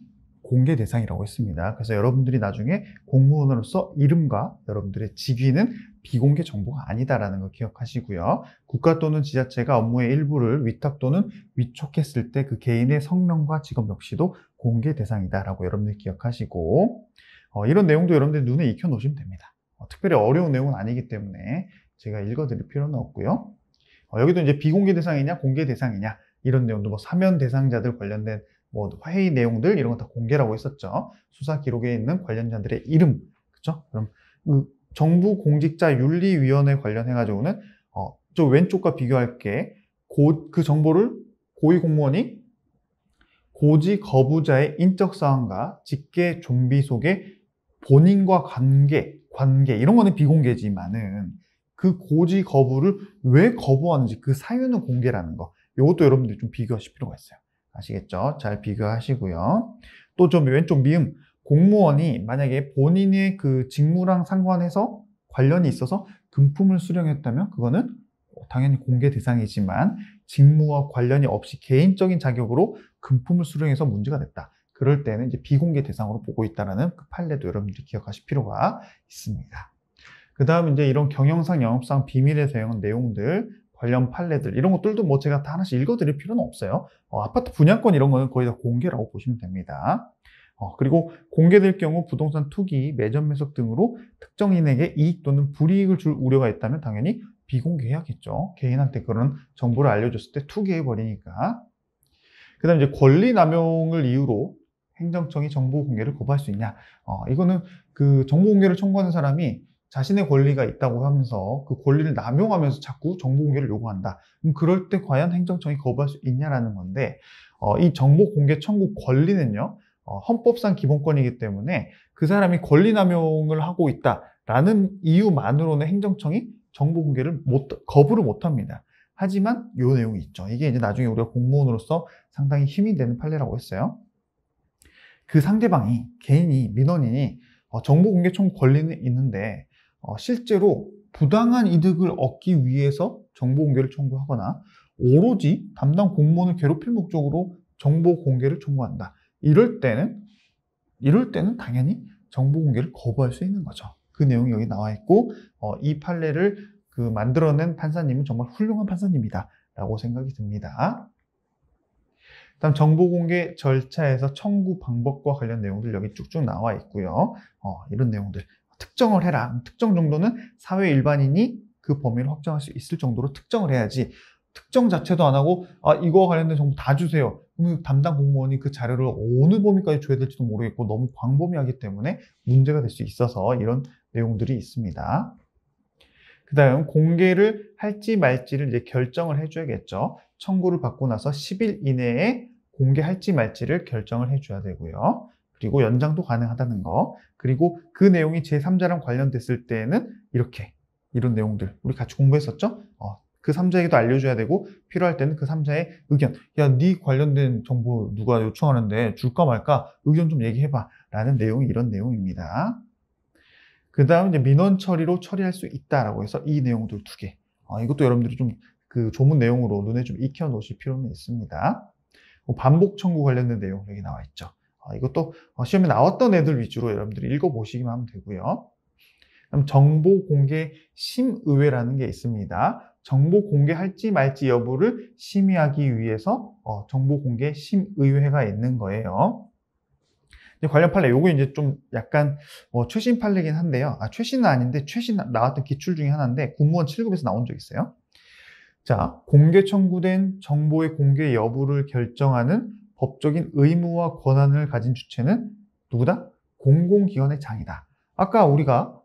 공개 대상이라고 했습니다. 그래서 여러분들이 나중에 공무원으로서 이름과 여러분들의 직위는 비공개 정보가 아니다라는 걸 기억하시고요. 국가 또는 지자체가 업무의 일부를 위탁 또는 위촉했을 때 그 개인의 성명과 직업 역시도 공개 대상이다라고 여러분들 기억하시고 이런 내용도 여러분들 눈에 익혀 놓으시면 됩니다. 특별히 어려운 내용은 아니기 때문에 제가 읽어드릴 필요는 없고요. 여기도 이제 비공개 대상이냐 공개 대상이냐 이런 내용도 뭐 사면 대상자들 관련된 뭐 회의 내용들 이런 거 다 공개라고 했었죠. 수사 기록에 있는 관련자들의 이름, 그렇죠? 그럼 정부 공직자 윤리위원회 관련해 가지고는 저 왼쪽과 비교할게. 그 정보를 고위공무원이 고지 거부자의 인적 사항과 직계 좀비 속의 본인과 관계 이런 거는 비공개지만은 그 고지 거부를 왜 거부하는지 그 사유는 공개라는 거. 이것도 여러분들이 좀 비교하실 필요가 있어요. 아시겠죠? 잘 비교하시고요. 또 좀 왼쪽 미음, 공무원이 만약에 본인의 그 직무랑 상관해서 관련이 있어서 금품을 수령했다면 그거는 당연히 공개 대상이지만 직무와 관련이 없이 개인적인 자격으로 금품을 수령해서 문제가 됐다. 그럴 때는 이제 비공개 대상으로 보고 있다는 그 판례도 여러분들이 기억하실 필요가 있습니다. 그 다음 이제 이런 경영상, 영업상 비밀에 대한 내용들, 관련 판례들 이런 것들도 뭐 제가 다 하나씩 읽어드릴 필요는 없어요. 아파트 분양권 이런 거는 거의 다 공개라고 보시면 됩니다. 그리고 공개될 경우 부동산 투기, 매점 매석 등으로 특정인에게 이익 또는 불이익을 줄 우려가 있다면 당연히 비공개해야겠죠. 개인한테 그런 정보를 알려줬을 때 투기해버리니까. 그 다음에 이제 권리 남용을 이유로 행정청이 정보 공개를 거부할 수 있냐. 이거는 그 정보 공개를 청구하는 사람이 자신의 권리가 있다고 하면서 그 권리를 남용하면서 자꾸 정보 공개를 요구한다. 그럼 그럴 때 과연 행정청이 거부할 수 있냐라는 건데, 이 정보 공개 청구 권리는요, 헌법상 기본권이기 때문에 그 사람이 권리 남용을 하고 있다라는 이유만으로는 행정청이 정보 공개를 거부를 못 합니다. 하지만 이 내용이 있죠. 이게 이제 나중에 우리가 공무원으로서 상당히 힘이 되는 판례라고 했어요. 그 상대방이, 개인이, 민원인이 정보 공개 청구 권리는 있는데 실제로 부당한 이득을 얻기 위해서 정보 공개를 청구하거나 오로지 담당 공무원을 괴롭힐 목적으로 정보 공개를 청구한다. 이럴 때는 당연히 정보 공개를 거부할 수 있는 거죠. 그 내용이 여기 나와 있고, 이 판례를 만들어낸 판사님은 정말 훌륭한 판사님이다 라고 생각이 듭니다. 다음 정보 공개 절차에서 청구 방법과 관련 내용들 여기 쭉쭉 나와 있고요. 이런 내용들. 특정을 해라. 특정 정도는 사회 일반인이 그 범위를 확정할 수 있을 정도로 특정을 해야지, 특정 자체도 안 하고 이거와 관련된 정보 다 주세요. 그러면 담당 공무원이 그 자료를 어느 범위까지 줘야 될지도 모르겠고 너무 광범위하기 때문에 문제가 될 수 있어서 이런 내용들이 있습니다. 그 다음 공개를 할지 말지를 이제 결정을 해줘야겠죠. 청구를 받고 나서 10일 이내에 공개할지 말지를 결정을 해줘야 되고요. 그리고 연장도 가능하다는 거. 그리고 그 내용이 제3자랑 관련됐을 때는 이런 내용들 우리 같이 공부했었죠? 그 3자에게도 알려줘야 되고 필요할 때는 그 3자의 의견. 야, 네 관련된 정보 누가 요청하는데 줄까 말까? 의견 좀 얘기해봐. 라는 내용이 이런 내용입니다. 그 다음 이제 민원 처리로 처리할 수 있다라고 해서 이 내용들 2개. 이것도 여러분들이 좀 그 조문 내용으로 눈에 좀 익혀 놓으실 필요는 있습니다. 반복 청구 관련된 내용 여기 나와 있죠. 이것도 시험에 나왔던 애들 위주로 여러분들이 읽어보시기만 하면 되고요. 그럼 정보 공개 심의회라는 게 있습니다. 정보 공개할지 말지 여부를 심의하기 위해서 정보 공개 심의회가 있는 거예요. 관련 판례, 요거 이제 좀 약간 최신 판례긴 한데요. 최신은 아닌데 최신 나왔던 기출 중에 하나인데 공무원 7급에서 나온 적 있어요. 자, 공개 청구된 정보의 공개 여부를 결정하는 법적인 의무와 권한을 가진 주체는 누구다? 공공기관의 장이다. 아까 우리가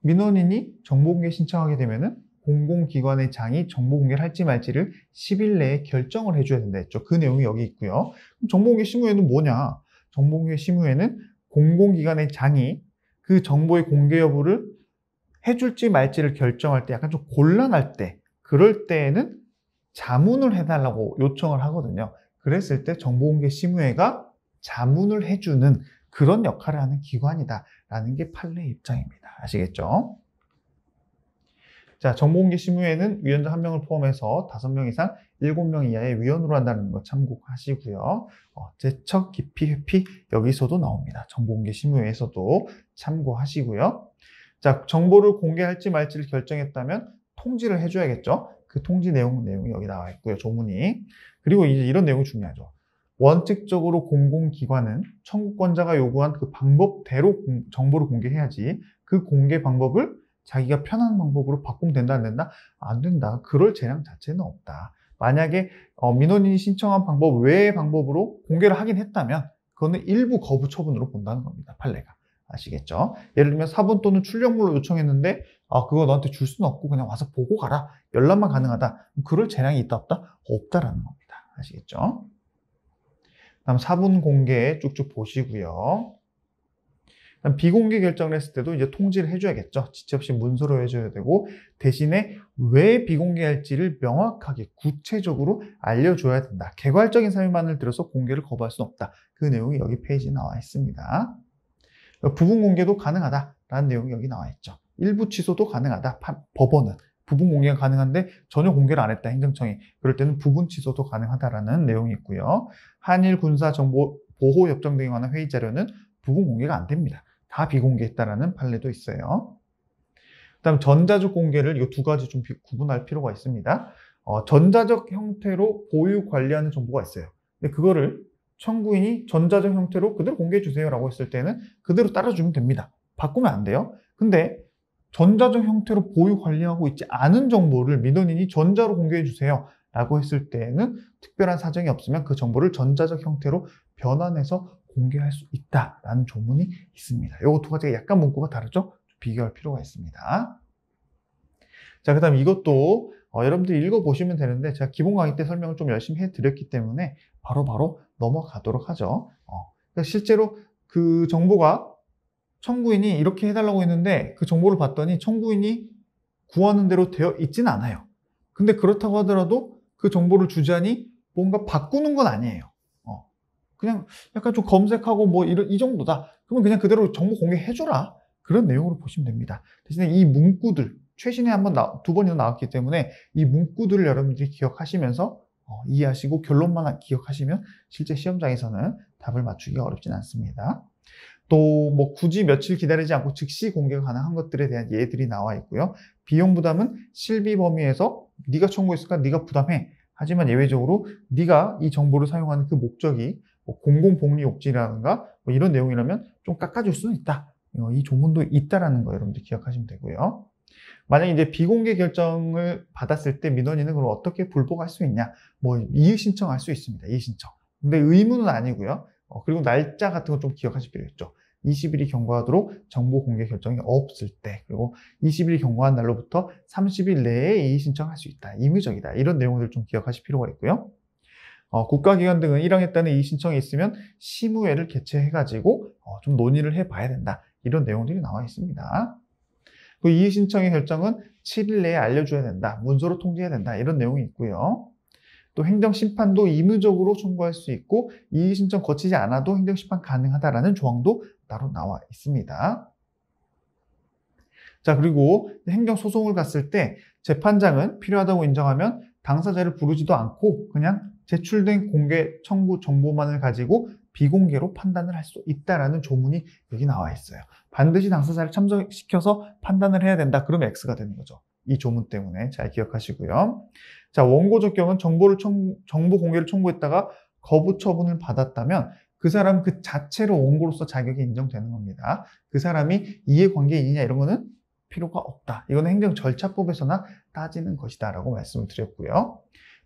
민원인이 정보공개 신청하게 되면은 공공기관의 장이 정보공개를 할지 말지를 10일 내에 결정을 해줘야 된다 했죠. 그 내용이 여기 있고요. 그럼 정보공개 심의회는 뭐냐? 정보공개 심의회는 공공기관의 장이 그 정보의 공개 여부를 해줄지 말지를 결정할 때 약간 좀 곤란할 때, 그럴 때에는 자문을 해달라고 요청을 하거든요. 그랬을 때 정보공개 심의회가 자문을 해주는 그런 역할을 하는 기관이다라는 게 판례의 입장입니다. 아시겠죠? 자, 정보공개 심의회는 위원장 1명을 포함해서 5명 이상 7명 이하의 위원으로 한다는 거 참고하시고요. 제척, 기피, 회피 여기서도 나옵니다. 정보공개 심의회에서도 참고하시고요. 자, 정보를 공개할지 말지를 결정했다면 통지를 해줘야겠죠. 그 통지 내용이 여기 나와 있고요. 조문이. 그리고 이제 이런 내용이 중요하죠. 원칙적으로 공공기관은 청구권자가 요구한 그 방법대로 정보를 공개해야지 그 공개 방법을 자기가 편한 방법으로 바꾸면 된다, 안 된다? 안 된다. 그럴 재량 자체는 없다. 만약에 민원인이 신청한 방법 외의 방법으로 공개를 하긴 했다면 그거는 일부 거부 처분으로 본다는 겁니다. 판례가. 아시겠죠? 예를 들면 사본 또는 출력물로 요청했는데 그거 너한테 줄 수는 없고 그냥 와서 보고 가라. 열람만 가능하다. 그럴 재량이 있다 없다? 없다라는 겁니다. 아시겠죠? 다음 사분 공개 쭉쭉 보시고요. 다음 비공개 결정을 했을 때도 이제 통지를 해줘야겠죠. 지체 없이 문서로 해줘야 되고 대신에 왜 비공개할지를 명확하게 구체적으로 알려줘야 된다. 개괄적인 사유만을 들어서 공개를 거부할 수는 없다. 그 내용이 여기 페이지에 나와 있습니다. 부분 공개도 가능하다라는 내용이 여기 나와 있죠. 일부 취소도 가능하다. 법원은 부분 공개가 가능한데 전혀 공개를 안 했다. 행정청이. 그럴 때는 부분 취소도 가능하다라는 내용이 있고요. 한일 군사 정보 보호 협정 등에 관한 회의 자료는 부분 공개가 안 됩니다. 다 비공개했다라는 판례도 있어요. 그다음 전자적 공개를 이 2가지 좀 구분할 필요가 있습니다. 전자적 형태로 보유 관리하는 정보가 있어요. 근데 그거를 청구인이 전자적 형태로 그대로 공개해 주세요라고 했을 때는 그대로 따라주면 됩니다. 바꾸면 안 돼요. 근데 전자적 형태로 보유 관리하고 있지 않은 정보를 민원인이 전자로 공개해 주세요 라고 했을 때에는 특별한 사정이 없으면 그 정보를 전자적 형태로 변환해서 공개할 수 있다라는 조문이 있습니다. 이 두 가지가 약간 문구가 다르죠? 비교할 필요가 있습니다. 자, 그 다음 이것도 여러분들이 읽어보시면 되는데 제가 기본 강의 때 설명을 좀 열심히 해드렸기 때문에 바로 넘어가도록 하죠. 그러니까 실제로 그 정보가 청구인이 이렇게 해달라고 했는데 그 정보를 봤더니 청구인이 구하는 대로 되어 있지는 않아요. 근데 그렇다고 하더라도 그 정보를 주자니 뭔가 바꾸는 건 아니에요. 그냥 약간 좀 검색하고 뭐 이 정도다. 그러면 그냥 그대로 정보 공개해줘라. 그런 내용으로 보시면 됩니다. 대신에 이 문구들, 최신에 두 번이나 나왔기 때문에 이 문구들을 여러분들이 기억하시면서 이해하시고 결론만 기억하시면 실제 시험장에서는 답을 맞추기가 어렵진 않습니다. 또 뭐 굳이 며칠 기다리지 않고 즉시 공개가 가능한 것들에 대한 예들이 나와 있고요. 비용 부담은 실비 범위에서 네가 청구했으니까 네가 부담해. 하지만 예외적으로 네가 이 정보를 사용하는 그 목적이 뭐 공공복리욕지라든가 뭐 이런 내용이라면 좀 깎아줄 수는 있다. 이 조문도 있다라는 거 여러분들 기억하시면 되고요. 만약에 이제 비공개 결정을 받았을 때 민원인은 그럼 어떻게 불복할 수 있냐? 뭐 이의 신청할 수 있습니다. 이의 신청. 근데 의무는 아니고요. 그리고 날짜 같은 거 좀 기억하실 필요 있죠. 20일이 경과하도록 정보 공개 결정이 없을 때, 그리고 20일이 경과한 날로부터 30일 내에 이의 신청할 수 있다. 임의적이다. 이런 내용들 좀 기억하실 필요가 있고요. 국가기관 등은 1항에 따른 이의 신청이 있으면 심의회를 개최해가지고 좀 논의를 해봐야 된다. 이런 내용들이 나와 있습니다. 그 이의 신청의 결정은 7일 내에 알려줘야 된다. 문서로 통지해야 된다. 이런 내용이 있고요. 또 행정심판도 임의적으로 청구할 수 있고 이의 신청 거치지 않아도 행정심판 가능하다라는 조항도 따로 나와 있습니다. 자, 그리고 행정소송을 갔을 때 재판장은 필요하다고 인정하면 당사자를 부르지도 않고 그냥 제출된 공개 청구 정보만을 가지고 비공개로 판단을 할 수 있다라는 조문이 여기 나와 있어요. 반드시 당사자를 참석시켜서 판단을 해야 된다. 그러면 X가 되는 거죠. 이 조문 때문에 잘 기억하시고요. 자, 원고적 경우는 정보 공개를 청구했다가 거부 처분을 받았다면 그 사람 그 자체로 원고로서 자격이 인정되는 겁니다. 그 사람이 이해관계인이냐 이런 거는 필요가 없다. 이거는 행정절차법에서나 따지는 것이다 라고 말씀을 드렸고요.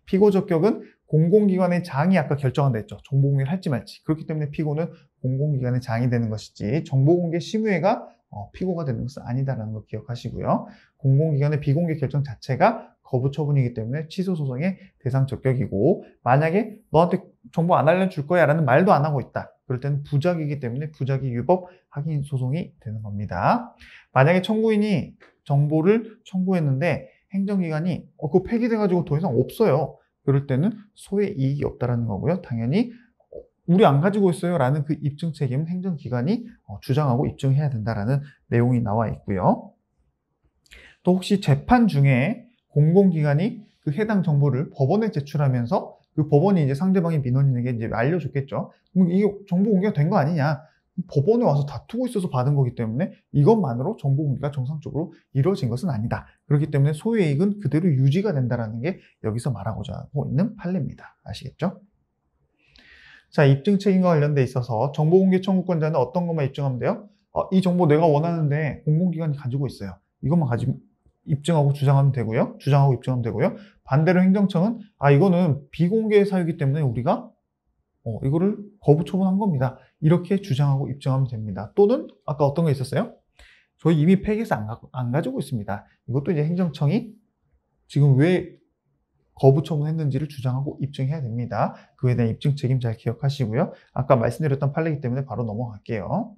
피고적격은 공공기관의 장이 아까 결정한다 했죠. 정보공개를 할지 말지. 그렇기 때문에 피고는 공공기관의 장이 되는 것이지 정보공개 심의회가 피고가 되는 것은 아니다라는 거 기억하시고요. 공공기관의 비공개 결정 자체가 거부 처분이기 때문에 취소 소송의 대상 적격이고 만약에 너한테 정보 안 알려줄 거야 라는 말도 안 하고 있다. 그럴 때는 부작이기 때문에 부작위 위법 확인 소송이 되는 겁니다. 만약에 청구인이 정보를 청구했는데 행정기관이 그거 폐기돼가지고 더 이상 없어요. 그럴 때는 소의 이익이 없다라는 거고요. 당연히 우리 안 가지고 있어요 라는 그 입증 책임은 행정기관이 주장하고 입증해야 된다라는 내용이 나와 있고요. 또 혹시 재판 중에 공공기관이 그 해당 정보를 법원에 제출하면서 그 법원이 이제 상대방의 민원인에게 이제 알려줬겠죠. 그럼 이게 정보 공개가 된 거 아니냐? 법원에 와서 다투고 있어서 받은 거기 때문에 이것만으로 정보 공개가 정상적으로 이루어진 것은 아니다. 그렇기 때문에 소유의 이익은 그대로 유지가 된다는 게 여기서 말하고자 하고 있는 판례입니다. 아시겠죠? 자, 입증 책임과 관련돼 있어서 정보 공개 청구권자는 어떤 것만 입증하면 돼요? 이 정보 내가 원하는데 공공기관이 가지고 있어요. 이것만 가지고 입증하고 주장하면 되고요. 주장하고 입증하면 되고요. 반대로 행정청은 이거는 비공개 사유이기 때문에 우리가 이거를 거부 처분한 겁니다. 이렇게 주장하고 입증하면 됩니다. 또는 아까 어떤 거 있었어요? 저희 이미 폐기해서 안 가지고 있습니다. 이것도 이제 행정청이 지금 왜 거부 처분했는지를 주장하고 입증해야 됩니다. 그에 대한 입증 책임 잘 기억하시고요. 아까 말씀드렸던 판례이기 때문에 바로 넘어갈게요.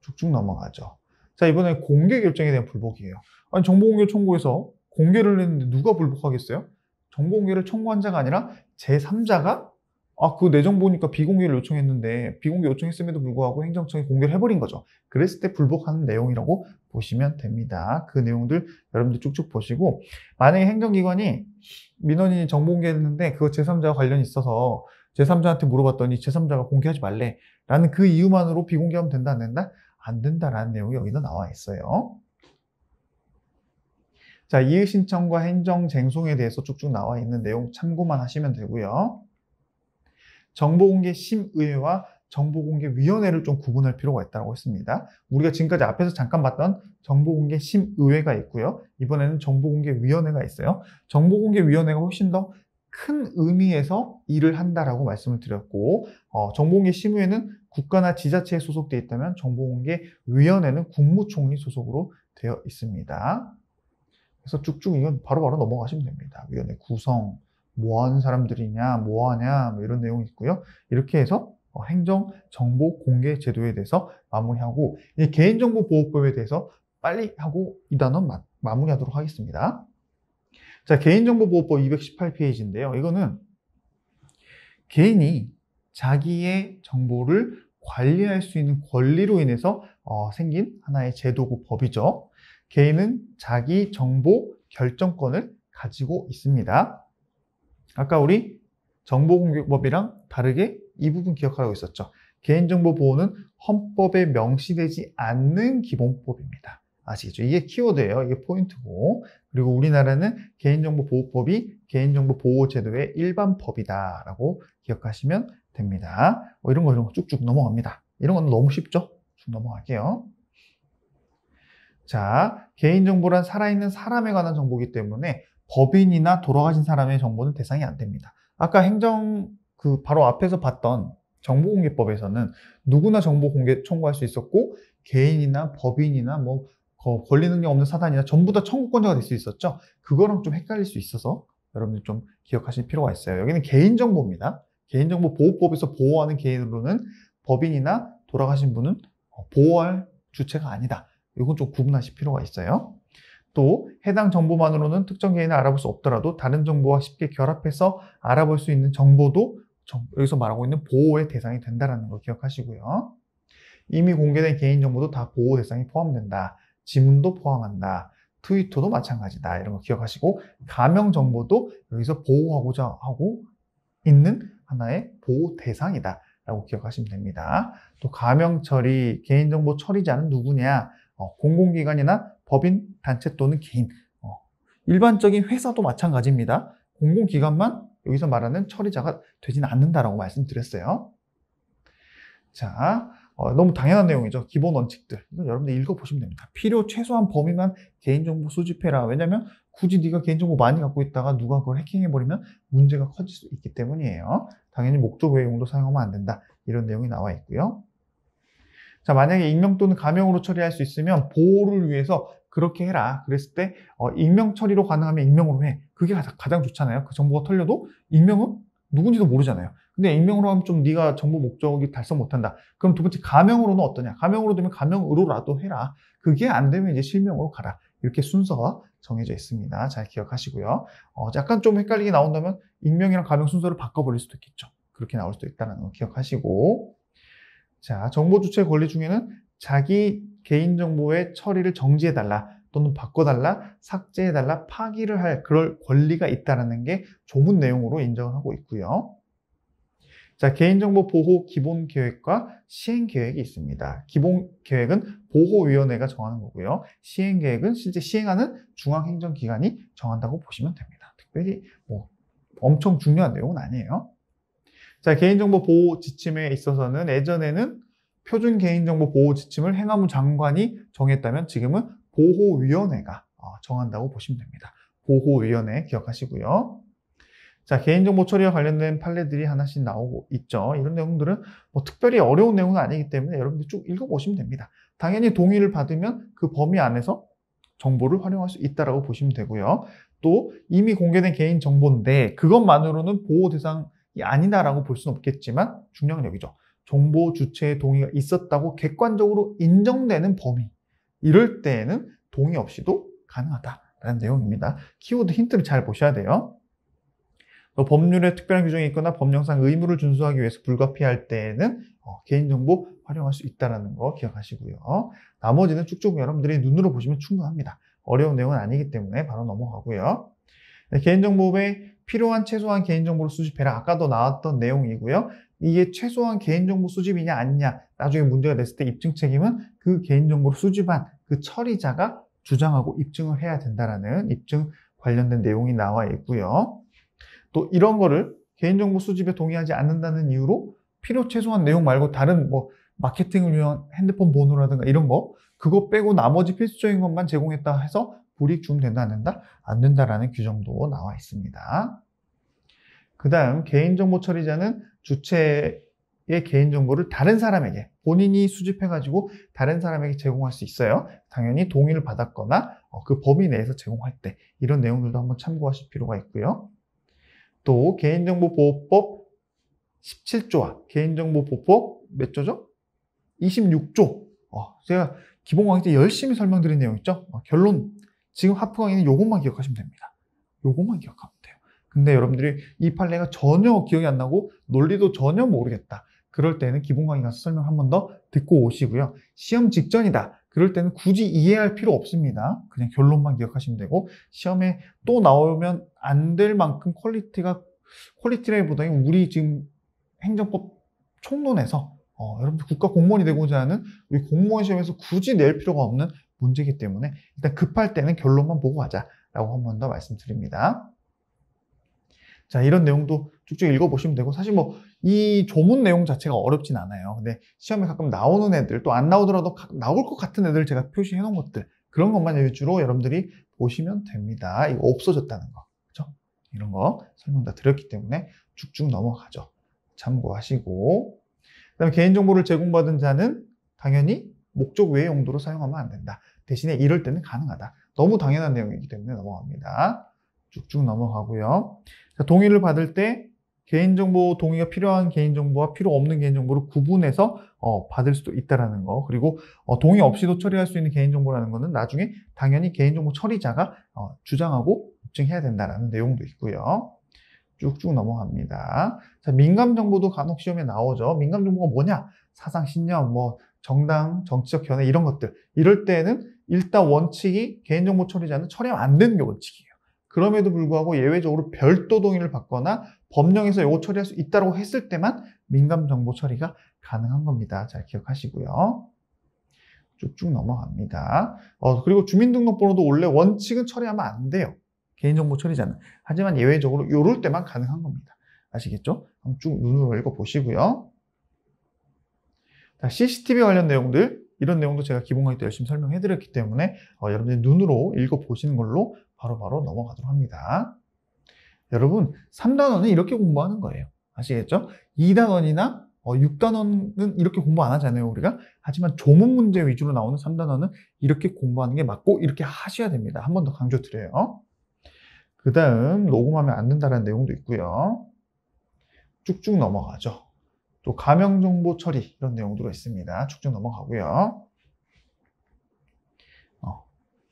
쭉쭉 넘어가죠. 자, 이번에 공개 결정에 대한 불복이에요. 아니, 정보공개 청구해서 공개를 했는데 누가 불복하겠어요? 정보공개를 청구한 자가 아니라 제3자가 그거 내 정보니까 비공개를 요청했는데 비공개 요청했음에도 불구하고 행정청이 공개를 해버린 거죠. 그랬을 때 불복하는 내용이라고 보시면 됩니다. 그 내용들 여러분들 쭉쭉 보시고 만약에 행정기관이 민원인이 정보공개했는데 그거 제3자와 관련이 있어서 제3자한테 물어봤더니 제3자가 공개하지 말래 라는 그 이유만으로 비공개하면 된다 안 된다? 안 된다라는 내용이 여기도 나와 있어요. 자, 이의 신청과 행정쟁송에 대해서 쭉쭉 나와 있는 내용 참고만 하시면 되고요. 정보공개 심의회와 정보공개위원회를 좀 구분할 필요가 있다고 했습니다. 우리가 지금까지 앞에서 잠깐 봤던 정보공개심의회가 있고요. 이번에는 정보공개위원회가 있어요. 정보공개위원회가 훨씬 더 큰 의미에서 일을 한다라고 말씀을 드렸고, 정보공개심의회는 국가나 지자체에 소속되어 있다면 정보공개위원회는 국무총리 소속으로 되어 있습니다. 그래서 쭉쭉 이건 바로바로 넘어가시면 됩니다. 위원회 구성, 뭐 하는 사람들이냐, 뭐 하냐, 뭐 이런 내용이 있고요. 이렇게 해서 행정정보공개제도에 대해서 마무리하고, 이 개인정보보호법에 대해서 빨리 하고 이 단원 마무리하도록 하겠습니다. 자, 개인정보보호법 218페이지인데요. 이거는 개인이 자기의 정보를 관리할 수 있는 권리로 인해서 생긴 하나의 제도고 법이죠. 개인은 자기 정보 결정권을 가지고 있습니다. 아까 우리 정보공개법이랑 다르게 이 부분 기억하라고 했었죠. 개인정보 보호는 헌법에 명시되지 않는 기본법입니다. 아시겠죠? 이게 키워드예요. 이게 포인트고. 그리고 우리나라는 개인정보보호법이 개인정보보호제도의 일반법이다라고 기억하시면 됩니다. 이런 거 쭉쭉 넘어갑니다. 이런 건 너무 쉽죠? 쭉 넘어갈게요. 자, 개인정보란 살아있는 사람에 관한 정보이기 때문에 법인이나 돌아가신 사람의 정보는 대상이 안 됩니다. 아까 바로 앞에서 봤던 정보공개법에서는 누구나 정보공개 청구할 수 있었고, 개인이나 법인이나 뭐 권리 능력 없는 사단이나 전부 다 청구권자가 될 수 있었죠. 그거랑 좀 헷갈릴 수 있어서 여러분들 좀 기억하실 필요가 있어요. 여기는 개인정보입니다. 개인정보보호법에서 보호하는 개인으로는 법인이나 돌아가신 분은 보호할 주체가 아니다. 이건 좀 구분하실 필요가 있어요. 또 해당 정보만으로는 특정 개인을 알아볼 수 없더라도 다른 정보와 쉽게 결합해서 알아볼 수 있는 정보도 여기서 말하고 있는 보호의 대상이 된다는 걸 기억하시고요. 이미 공개된 개인정보도 다 보호 대상이 포함된다. 지문도 포함한다. 트위터도 마찬가지다. 이런 거 기억하시고, 가명 정보도 여기서 보호하고자 하고 있는 하나의 보호 대상이다 라고 기억하시면 됩니다. 또 가명 처리, 개인정보 처리자는 누구냐? 공공기관이나 법인, 단체 또는 개인. 일반적인 회사도 마찬가지입니다. 공공기관만 여기서 말하는 처리자가 되지는 않는다라고 말씀드렸어요. 자, 너무 당연한 내용이죠. 기본 원칙들. 이건 여러분들 읽어보시면 됩니다. 필요 최소한 범위만 개인정보 수집해라. 왜냐면 굳이 네가 개인정보 많이 갖고 있다가 누가 그걸 해킹해버리면 문제가 커질 수 있기 때문이에요. 당연히 목적 외의 용도 사용하면 안 된다. 이런 내용이 나와 있고요. 자, 만약에 익명 또는 가명으로 처리할 수 있으면 보호를 위해서 그렇게 해라. 그랬을 때 익명 처리로 가능하면 익명으로 해. 그게 가장 좋잖아요. 그 정보가 털려도 익명은 누군지도 모르잖아요. 근데 익명으로 하면 좀 네가 정보 목적이 달성 못한다. 그럼 두 번째 가명으로는 어떠냐? 가명으로 되면 가명으로라도 해라. 그게 안 되면 이제 실명으로 가라. 이렇게 순서가 정해져 있습니다. 잘 기억하시고요. 약간 좀 헷갈리게 나온다면 익명이랑 가명 순서를 바꿔버릴 수도 있겠죠. 그렇게 나올 수도 있다는 거 기억하시고. 자, 정보 주체 권리 중에는 자기 개인정보의 처리를 정지해달라, 또는 바꿔달라, 삭제해달라, 파기를 할 그럴 권리가 있다는 게 조문 내용으로 인정을 하고 있고요. 자, 개인정보 보호 기본계획과 시행계획이 있습니다. 기본계획은 보호위원회가 정하는 거고요. 시행계획은 실제 시행하는 중앙행정기관이 정한다고 보시면 됩니다. 특별히 엄청 중요한 내용은 아니에요. 자, 개인정보 보호 지침에 있어서는 예전에는 표준 개인정보 보호 지침을 행안부 장관이 정했다면 지금은 보호위원회가 정한다고 보시면 됩니다. 보호위원회 기억하시고요. 자, 개인정보 처리와 관련된 판례들이 하나씩 나오고 있죠. 이런 내용들은 특별히 어려운 내용은 아니기 때문에 여러분들 쭉 읽어보시면 됩니다. 당연히 동의를 받으면 그 범위 안에서 정보를 활용할 수 있다고 보시면 되고요. 또 이미 공개된 개인정보인데 그것만으로는 보호 대상이 아니다라고 볼 수는 없겠지만 중요한 여기죠. 정보 주체의 동의가 있었다고 객관적으로 인정되는 범위. 이럴 때에는 동의 없이도 가능하다라는 내용입니다. 키워드 힌트를 잘 보셔야 돼요. 법률에 특별한 규정이 있거나 법령상 의무를 준수하기 위해서 불가피할 때에는 개인정보 활용할 수 있다는 거 기억하시고요. 나머지는 쭉쭉 여러분들이 눈으로 보시면 충분합니다. 어려운 내용은 아니기 때문에 바로 넘어가고요. 개인정보에 필요한 최소한 개인정보를 수집해라. 아까도 나왔던 내용이고요. 이게 최소한 개인정보 수집이냐 아니냐, 나중에 문제가 됐을 때 입증 책임은 그 개인정보를 수집한 그 처리자가 주장하고 입증을 해야 된다라는 입증 관련된 내용이 나와 있고요. 또 이런 거를 개인정보 수집에 동의하지 않는다는 이유로 필요 최소한 내용 말고 다른 뭐 마케팅을 위한 핸드폰 번호라든가 이런 거 그거 빼고 나머지 필수적인 것만 제공했다 해서 불이익 주면 된다 안 된다? 안 된다라는 규정도 나와 있습니다. 그 다음 개인정보 처리자는 주체의 개인정보를 다른 사람에게 본인이 수집해가지고 다른 사람에게 제공할 수 있어요. 당연히 동의를 받았거나 그 범위 내에서 제공할 때 이런 내용들도 한번 참고하실 필요가 있고요. 또 개인정보보호법 17조와 개인정보보호법 몇 조죠? 26조. 제가 기본 강의 때 열심히 설명드린 내용 있죠? 결론 지금 하프 강의는 요것만 기억하시면 됩니다. 요것만 기억하면 돼요. 근데 여러분들이 이 판례가 전혀 기억이 안 나고 논리도 전혀 모르겠다. 그럴 때는 기본 강의 가서 설명 한 번 더 듣고 오시고요. 시험 직전이다. 그럴 때는 굳이 이해할 필요 없습니다. 그냥 결론만 기억하시면 되고 시험에 또 나오면 안 될 만큼 퀄리티라기보다는 우리 지금 행정법 총론에서 여러분들 국가 공무원이 되고자 하는 우리 공무원 시험에서 굳이 낼 필요가 없는 문제이기 때문에 일단 급할 때는 결론만 보고 하자라고 한 번 더 말씀드립니다. 자, 이런 내용도 쭉쭉 읽어보시면 되고 사실 뭐 이 조문 내용 자체가 어렵진 않아요. 근데 시험에 가끔 나오는 애들 또 안 나오더라도 나올 것 같은 애들 제가 표시해 놓은 것들 그런 것만 위주로 여러분들이 보시면 됩니다. 이거 없어졌다는 거 그렇죠? 이런 거 설명 다 드렸기 때문에 쭉쭉 넘어가죠. 참고하시고 그다음에 개인정보를 제공받은 자는 당연히 목적 외의 용도로 사용하면 안 된다. 대신에 이럴 때는 가능하다. 너무 당연한 내용이기 때문에 넘어갑니다. 쭉쭉 넘어가고요. 자, 동의를 받을 때 개인정보 동의가 필요한 개인정보와 필요 없는 개인정보를 구분해서 받을 수도 있다는 거. 그리고 동의 없이도 처리할 수 있는 개인정보라는 거는 나중에 당연히 개인정보 처리자가 주장하고 입증해야 된다는 내용도 있고요. 쭉쭉 넘어갑니다. 자, 민감정보도 간혹 시험에 나오죠. 민감정보가 뭐냐? 사상, 신념, 뭐 정당, 정치적 견해 이런 것들. 이럴 때는 일단 원칙이 개인정보 처리자는 처리하면 안 되는 게 원칙이에요. 그럼에도 불구하고 예외적으로 별도 동의를 받거나 법령에서 이거 처리할 수 있다고 했을 때만 민감정보 처리가 가능한 겁니다. 잘 기억하시고요. 쭉쭉 넘어갑니다. 그리고 주민등록번호도 원래 원칙은 처리하면 안 돼요. 개인정보 처리자는. 하지만 예외적으로 이럴 때만 가능한 겁니다. 아시겠죠? 한번 쭉 눈으로 읽어보시고요. 자, CCTV 관련 내용들, 이런 내용도 제가 기본 강의 때 열심히 설명해드렸기 때문에 여러분들이 눈으로 읽어보시는 걸로 바로바로 넘어가도록 합니다. 여러분, 3단원은 이렇게 공부하는 거예요. 아시겠죠? 2단원이나 6단원은 이렇게 공부 안 하잖아요, 우리가. 하지만 조문 문제 위주로 나오는 3단원은 이렇게 공부하는 게 맞고 이렇게 하셔야 됩니다. 한 번 더 강조드려요. 그 다음 녹음하면 안 된다는 내용도 있고요. 쭉쭉 넘어가죠. 또 가명정보 처리 이런 내용도 있습니다. 쭉쭉 넘어가고요.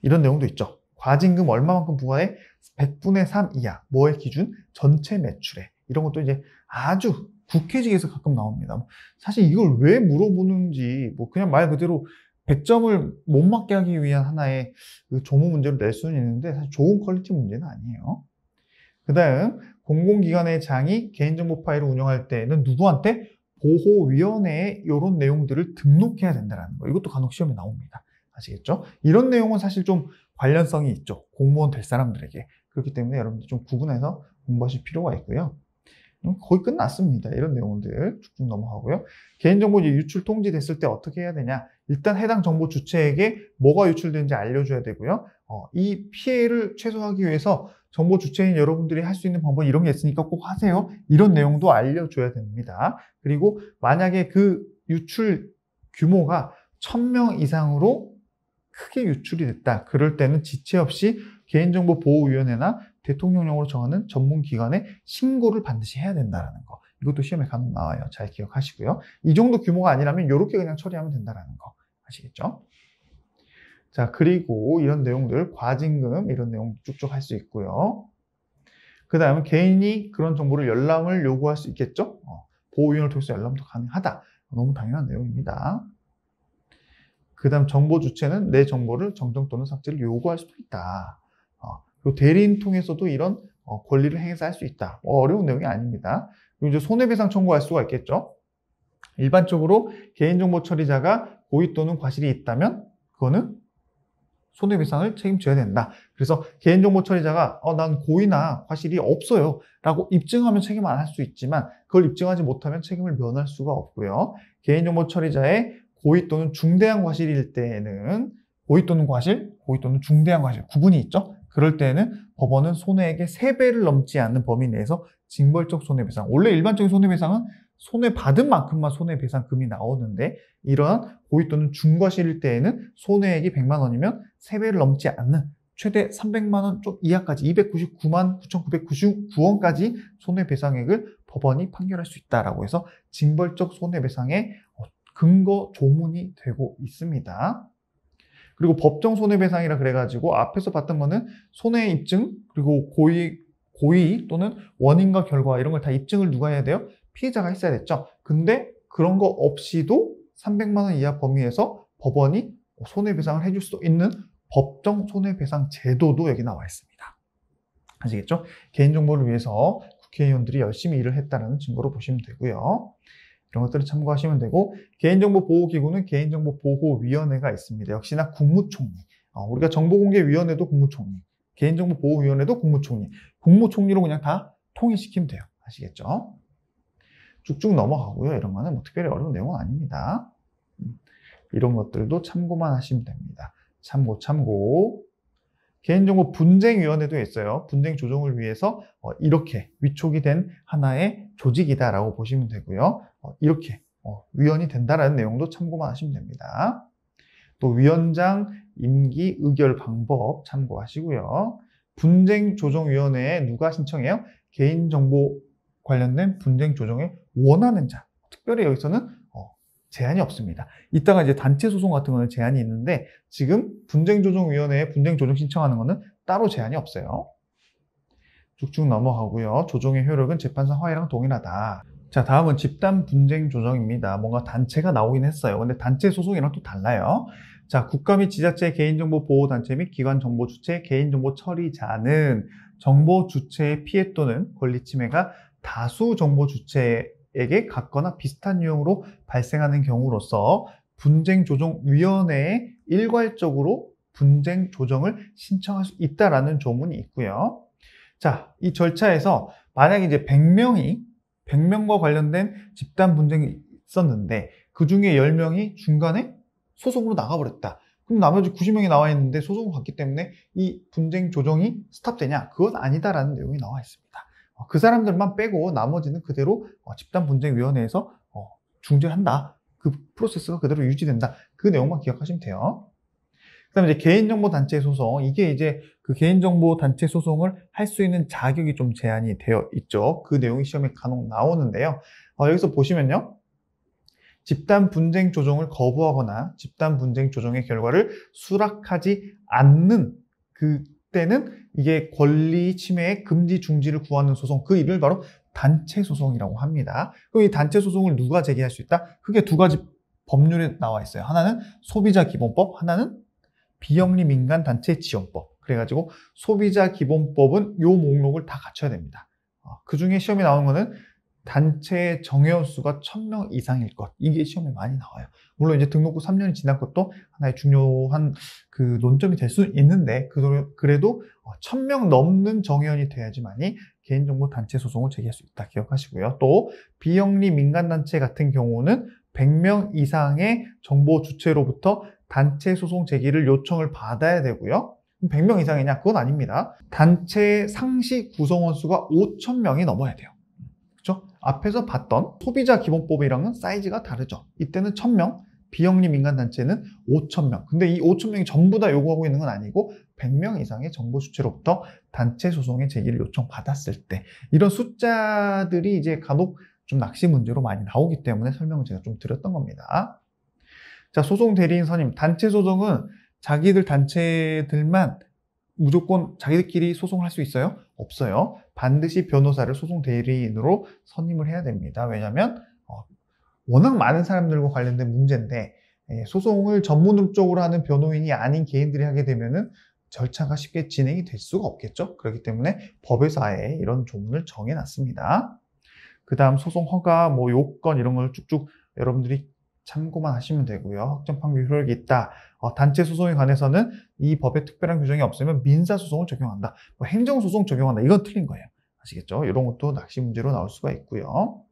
이런 내용도 있죠. 과징금 얼마만큼 부과해? 100분의 3 이하. 뭐의 기준? 전체 매출에. 이런 것도 이제 아주 국회직에서 가끔 나옵니다. 사실 이걸 왜 물어보는지 뭐 그냥 말 그대로 100점을 못 맞게 하기 위한 하나의 그 조문 문제로 낼 수는 있는데 사실 좋은 퀄리티 문제는 아니에요. 그 다음 공공기관의 장이 개인정보 파일을 운영할 때에는 누구한테? 보호위원회에 이런 내용들을 등록해야 된다는 거. 이것도 간혹 시험에 나옵니다. 아시겠죠? 이런 내용은 사실 좀 관련성이 있죠. 공무원 될 사람들에게. 그렇기 때문에 여러분들 좀 구분해서 공부하실 필요가 있고요. 거의 끝났습니다. 이런 내용들 쭉쭉 넘어가고요. 개인정보 유출 통지됐을 때 어떻게 해야 되냐? 일단 해당 정보 주체에게 뭐가 유출되는지 알려줘야 되고요. 이 피해를 최소화하기 위해서 정보 주체인 여러분들이 할 수 있는 방법이 이런 게 있으니까 꼭 하세요. 이런 내용도 알려줘야 됩니다. 그리고 만약에 그 유출 규모가 1000명 이상으로 크게 유출이 됐다. 그럴 때는 지체 없이 개인정보보호위원회나 대통령령으로 정하는 전문기관에 신고를 반드시 해야 된다는 거. 이것도 시험에 간혹 나와요. 잘 기억하시고요. 이 정도 규모가 아니라면 이렇게 그냥 처리하면 된다는 거. 아시겠죠? 자, 그리고 이런 내용들, 과징금 이런 내용 쭉쭉 할 수 있고요. 그 다음에 개인이 그런 정보를 열람을 요구할 수 있겠죠? 보호위원을 통해서 열람도 가능하다. 너무 당연한 내용입니다. 그 다음 정보 주체는 내 정보를 정정 또는 삭제를 요구할 수도 있다. 그리고 대리인 통해서도 이런 권리를 행사할 수 있다. 어려운 내용이 아닙니다. 그리고 이제 손해배상 청구할 수가 있겠죠. 일반적으로 개인정보 처리자가 고의 또는 과실이 있다면 그거는 손해배상을 책임져야 된다. 그래서 개인정보 처리자가 난 고의나 과실이 없어요 라고 입증하면 책임 안 할 수 있지만 그걸 입증하지 못하면 책임을 면할 수가 없고요. 개인정보 처리자의 고의 또는 중대한 과실일 때에는 고의 또는 과실, 고의 또는 중대한 과실 구분이 있죠. 그럴 때에는 법원은 손해액의 3배를 넘지 않는 범위 내에서 징벌적 손해배상, 원래 일반적인 손해배상은 손해받은 만큼만 손해배상금이 나오는데 이러한 고의 또는 중과실일 때에는 손해액이 100만 원이면 3배를 넘지 않는 최대 300만 원 좀 이하까지 299만 9,999원까지 손해배상액을 법원이 판결할 수 있다라고 해서 징벌적 손해배상의 근거 조문이 되고 있습니다. 그리고 법정 손해배상이라 그래가지고 앞에서 봤던 거는 손해 입증 그리고 고의 또는 원인과 결과 이런 걸 다 입증을 누가 해야 돼요? 피해자가 했어야 됐죠. 근데 그런 거 없이도 300만 원 이하 범위에서 법원이 손해배상을 해줄 수 있는 법정 손해배상 제도도 여기 나와 있습니다. 아시겠죠? 개인정보를 위해서 국회의원들이 열심히 일을 했다는 증거로 보시면 되고요. 이런 것들을 참고하시면 되고 개인정보보호기구는 개인정보보호위원회가 있습니다. 역시나 국무총리, 우리가 정보공개위원회도 국무총리, 개인정보보호위원회도 국무총리, 국무총리로 그냥 다 통일시키면 돼요. 아시겠죠? 쭉쭉 넘어가고요. 이런 거는 뭐 특별히 어려운 내용은 아닙니다. 이런 것들도 참고만 하시면 됩니다. 참고. 개인정보 분쟁위원회도 있어요. 분쟁 조정을 위해서 이렇게 위촉이 된 하나의 조직이다라고 보시면 되고요. 이렇게 위원이 된다라는 내용도 참고만 하시면 됩니다. 또 위원장 임기 의결 방법 참고하시고요. 분쟁조정위원회에 누가 신청해요? 개인정보 관련된 분쟁 조정에 원하는 자. 특별히 여기서는 제한이 없습니다. 이따가 이제 단체 소송 같은 거는 제한이 있는데 지금 분쟁조정위원회에 분쟁조정 신청하는 거는 따로 제한이 없어요. 쭉쭉 넘어가고요. 조정의 효력은 재판상 화해랑 동일하다. 자, 다음은 집단 분쟁 조정입니다. 뭔가 단체가 나오긴 했어요. 근데 단체 소송이랑 또 달라요. 자, 국가 및 지자체 개인정보 보호단체 및 기관 정보 주체, 개인정보 처리자는 정보 주체의 피해 또는 권리 침해가 다수 정보 주체에게 같거나 비슷한 유형으로 발생하는 경우로서 분쟁조정위원회에 일괄적으로 분쟁 조정을 신청할 수 있다라는 조문이 있고요. 자, 이 절차에서 만약에 이제 100명과 관련된 집단 분쟁이 있었는데 그 중에 10명이 중간에 소송으로 나가버렸다. 그럼 나머지 90명이 나와 있는데 소송을 갔기 때문에 이 분쟁 조정이 스탑되냐? 그건 아니다라는 내용이 나와 있습니다. 그 사람들만 빼고 나머지는 그대로 집단분쟁위원회에서 중재한다. 그 프로세스가 그대로 유지된다. 그 내용만 기억하시면 돼요. 그 다음에 이제 개인정보단체 소송. 이게 이제 그 개인정보단체 소송을 할 수 있는 자격이 좀 제한이 되어 있죠. 그 내용이 시험에 간혹 나오는데요. 여기서 보시면요. 집단 분쟁 조정을 거부하거나 집단 분쟁 조정의 결과를 수락하지 않는 그때는 이게 권리 침해의 금지 중지를 구하는 소송, 그 이름을 바로 단체 소송이라고 합니다. 그럼 이 단체 소송을 누가 제기할 수 있다? 크게 두 가지 법률에 나와 있어요. 하나는 소비자기본법, 하나는 비영리민간단체 지원법. 그래가지고 소비자기본법은 이 목록을 다 갖춰야 됩니다. 그 중에 시험에 나오는 거는 단체 정회원 수가 1000명 이상일 것. 이게 시험에 많이 나와요. 물론 이제 등록후 3년이 지난 것도 하나의 중요한 그 논점이 될 수 있는데, 그래도 1000명 넘는 정회원이 돼야지만이 개인정보 단체 소송을 제기할 수 있다. 기억하시고요. 또 비영리 민간단체 같은 경우는 100명 이상의 정보 주체로부터 단체 소송 제기를 요청을 받아야 되고요. 100명 이상이냐? 그건 아닙니다. 단체 상시 구성원 수가 5000명이 넘어야 돼요. 그렇죠? 앞에서 봤던 소비자기본법이랑은 사이즈가 다르죠. 이때는 1000명, 비영리 민간단체는 5000명. 근데 이 5000명이 전부 다 요구하고 있는 건 아니고 100명 이상의 정보 주체로부터 단체 소송의 제기를 요청받았을 때, 이런 숫자들이 이제 간혹 좀 낚시 문제로 많이 나오기 때문에 설명을 제가 좀 드렸던 겁니다. 자, 소송 대리인 선임. 단체 소송은 자기들 단체들만 무조건 자기들끼리 소송을 할 수 있어요? 없어요. 반드시 변호사를 소송 대리인으로 선임을 해야 됩니다. 왜냐하면 워낙 많은 사람들과 관련된 문제인데 소송을 전문적으로 하는 변호인이 아닌 개인들이 하게 되면은 절차가 쉽게 진행이 될 수가 없겠죠. 그렇기 때문에 법에서 아예 이런 조문을 정해놨습니다. 그 다음 소송 허가, 요건 이런 걸 쭉쭉 여러분들이 참고만 하시면 되고요. 확정 판결 효력이 있다. 단체 소송에 관해서는 이 법에 특별한 규정이 없으면 민사소송을 적용한다. 뭐 행정소송 적용한다. 이건 틀린 거예요. 아시겠죠? 이런 것도 낚시 문제로 나올 수가 있고요.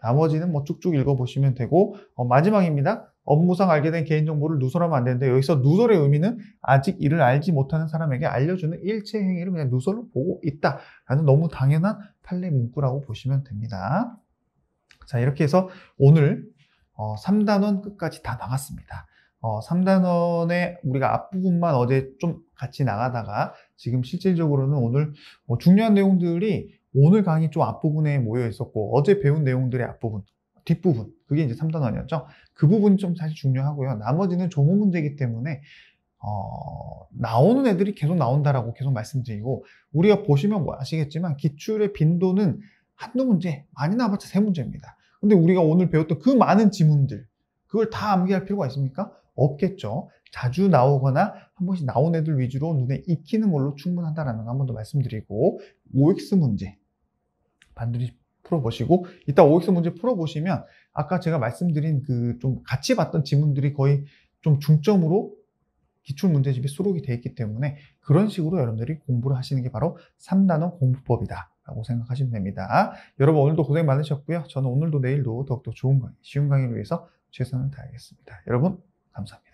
나머지는 뭐 쭉쭉 읽어보시면 되고, 마지막입니다. 업무상 알게 된 개인정보를 누설하면 안 되는데, 여기서 누설의 의미는 아직 이를 알지 못하는 사람에게 알려주는 일체 행위를 그냥 누설로 보고 있다라는 너무 당연한 판례 문구라고 보시면 됩니다. 자, 이렇게 해서 오늘 3단원 끝까지 다 나갔습니다. 3단원의 우리가 앞부분만 어제 좀 같이 나가다가 지금 실질적으로는 오늘 중요한 내용들이 오늘 강의 좀 앞부분에 모여 있었고 어제 배운 내용들의 앞부분, 뒷부분, 그게 이제 3단원이었죠. 그 부분이 좀 사실 중요하고요. 나머지는 조문 문제이기 때문에 나오는 애들이 계속 나온다라고 계속 말씀드리고, 우리가 보시면 뭐 아시겠지만 기출의 빈도는 한두 문제, 많이 나와봤자 3문제입니다. 근데 우리가 오늘 배웠던 그 많은 지문들, 그걸 다 암기할 필요가 있습니까? 없겠죠. 자주 나오거나 한 번씩 나온 애들 위주로 눈에 익히는 걸로 충분하다라는 거 한 번 더 말씀드리고, OX 문제 반드시 풀어보시고, 이따 OX 문제 풀어보시면 아까 제가 말씀드린 그 좀 같이 봤던 지문들이 거의 좀 중점으로 기출문제집에 수록이 되어 있기 때문에 그런 식으로 여러분들이 공부를 하시는 게 바로 3단원 공부법이다 라고 생각하시면 됩니다. 여러분 오늘도 고생 많으셨고요. 저는 오늘도 내일도 더욱더 좋은 강의, 쉬운 강의를 위해서 최선을 다하겠습니다. 여러분 감사합니다.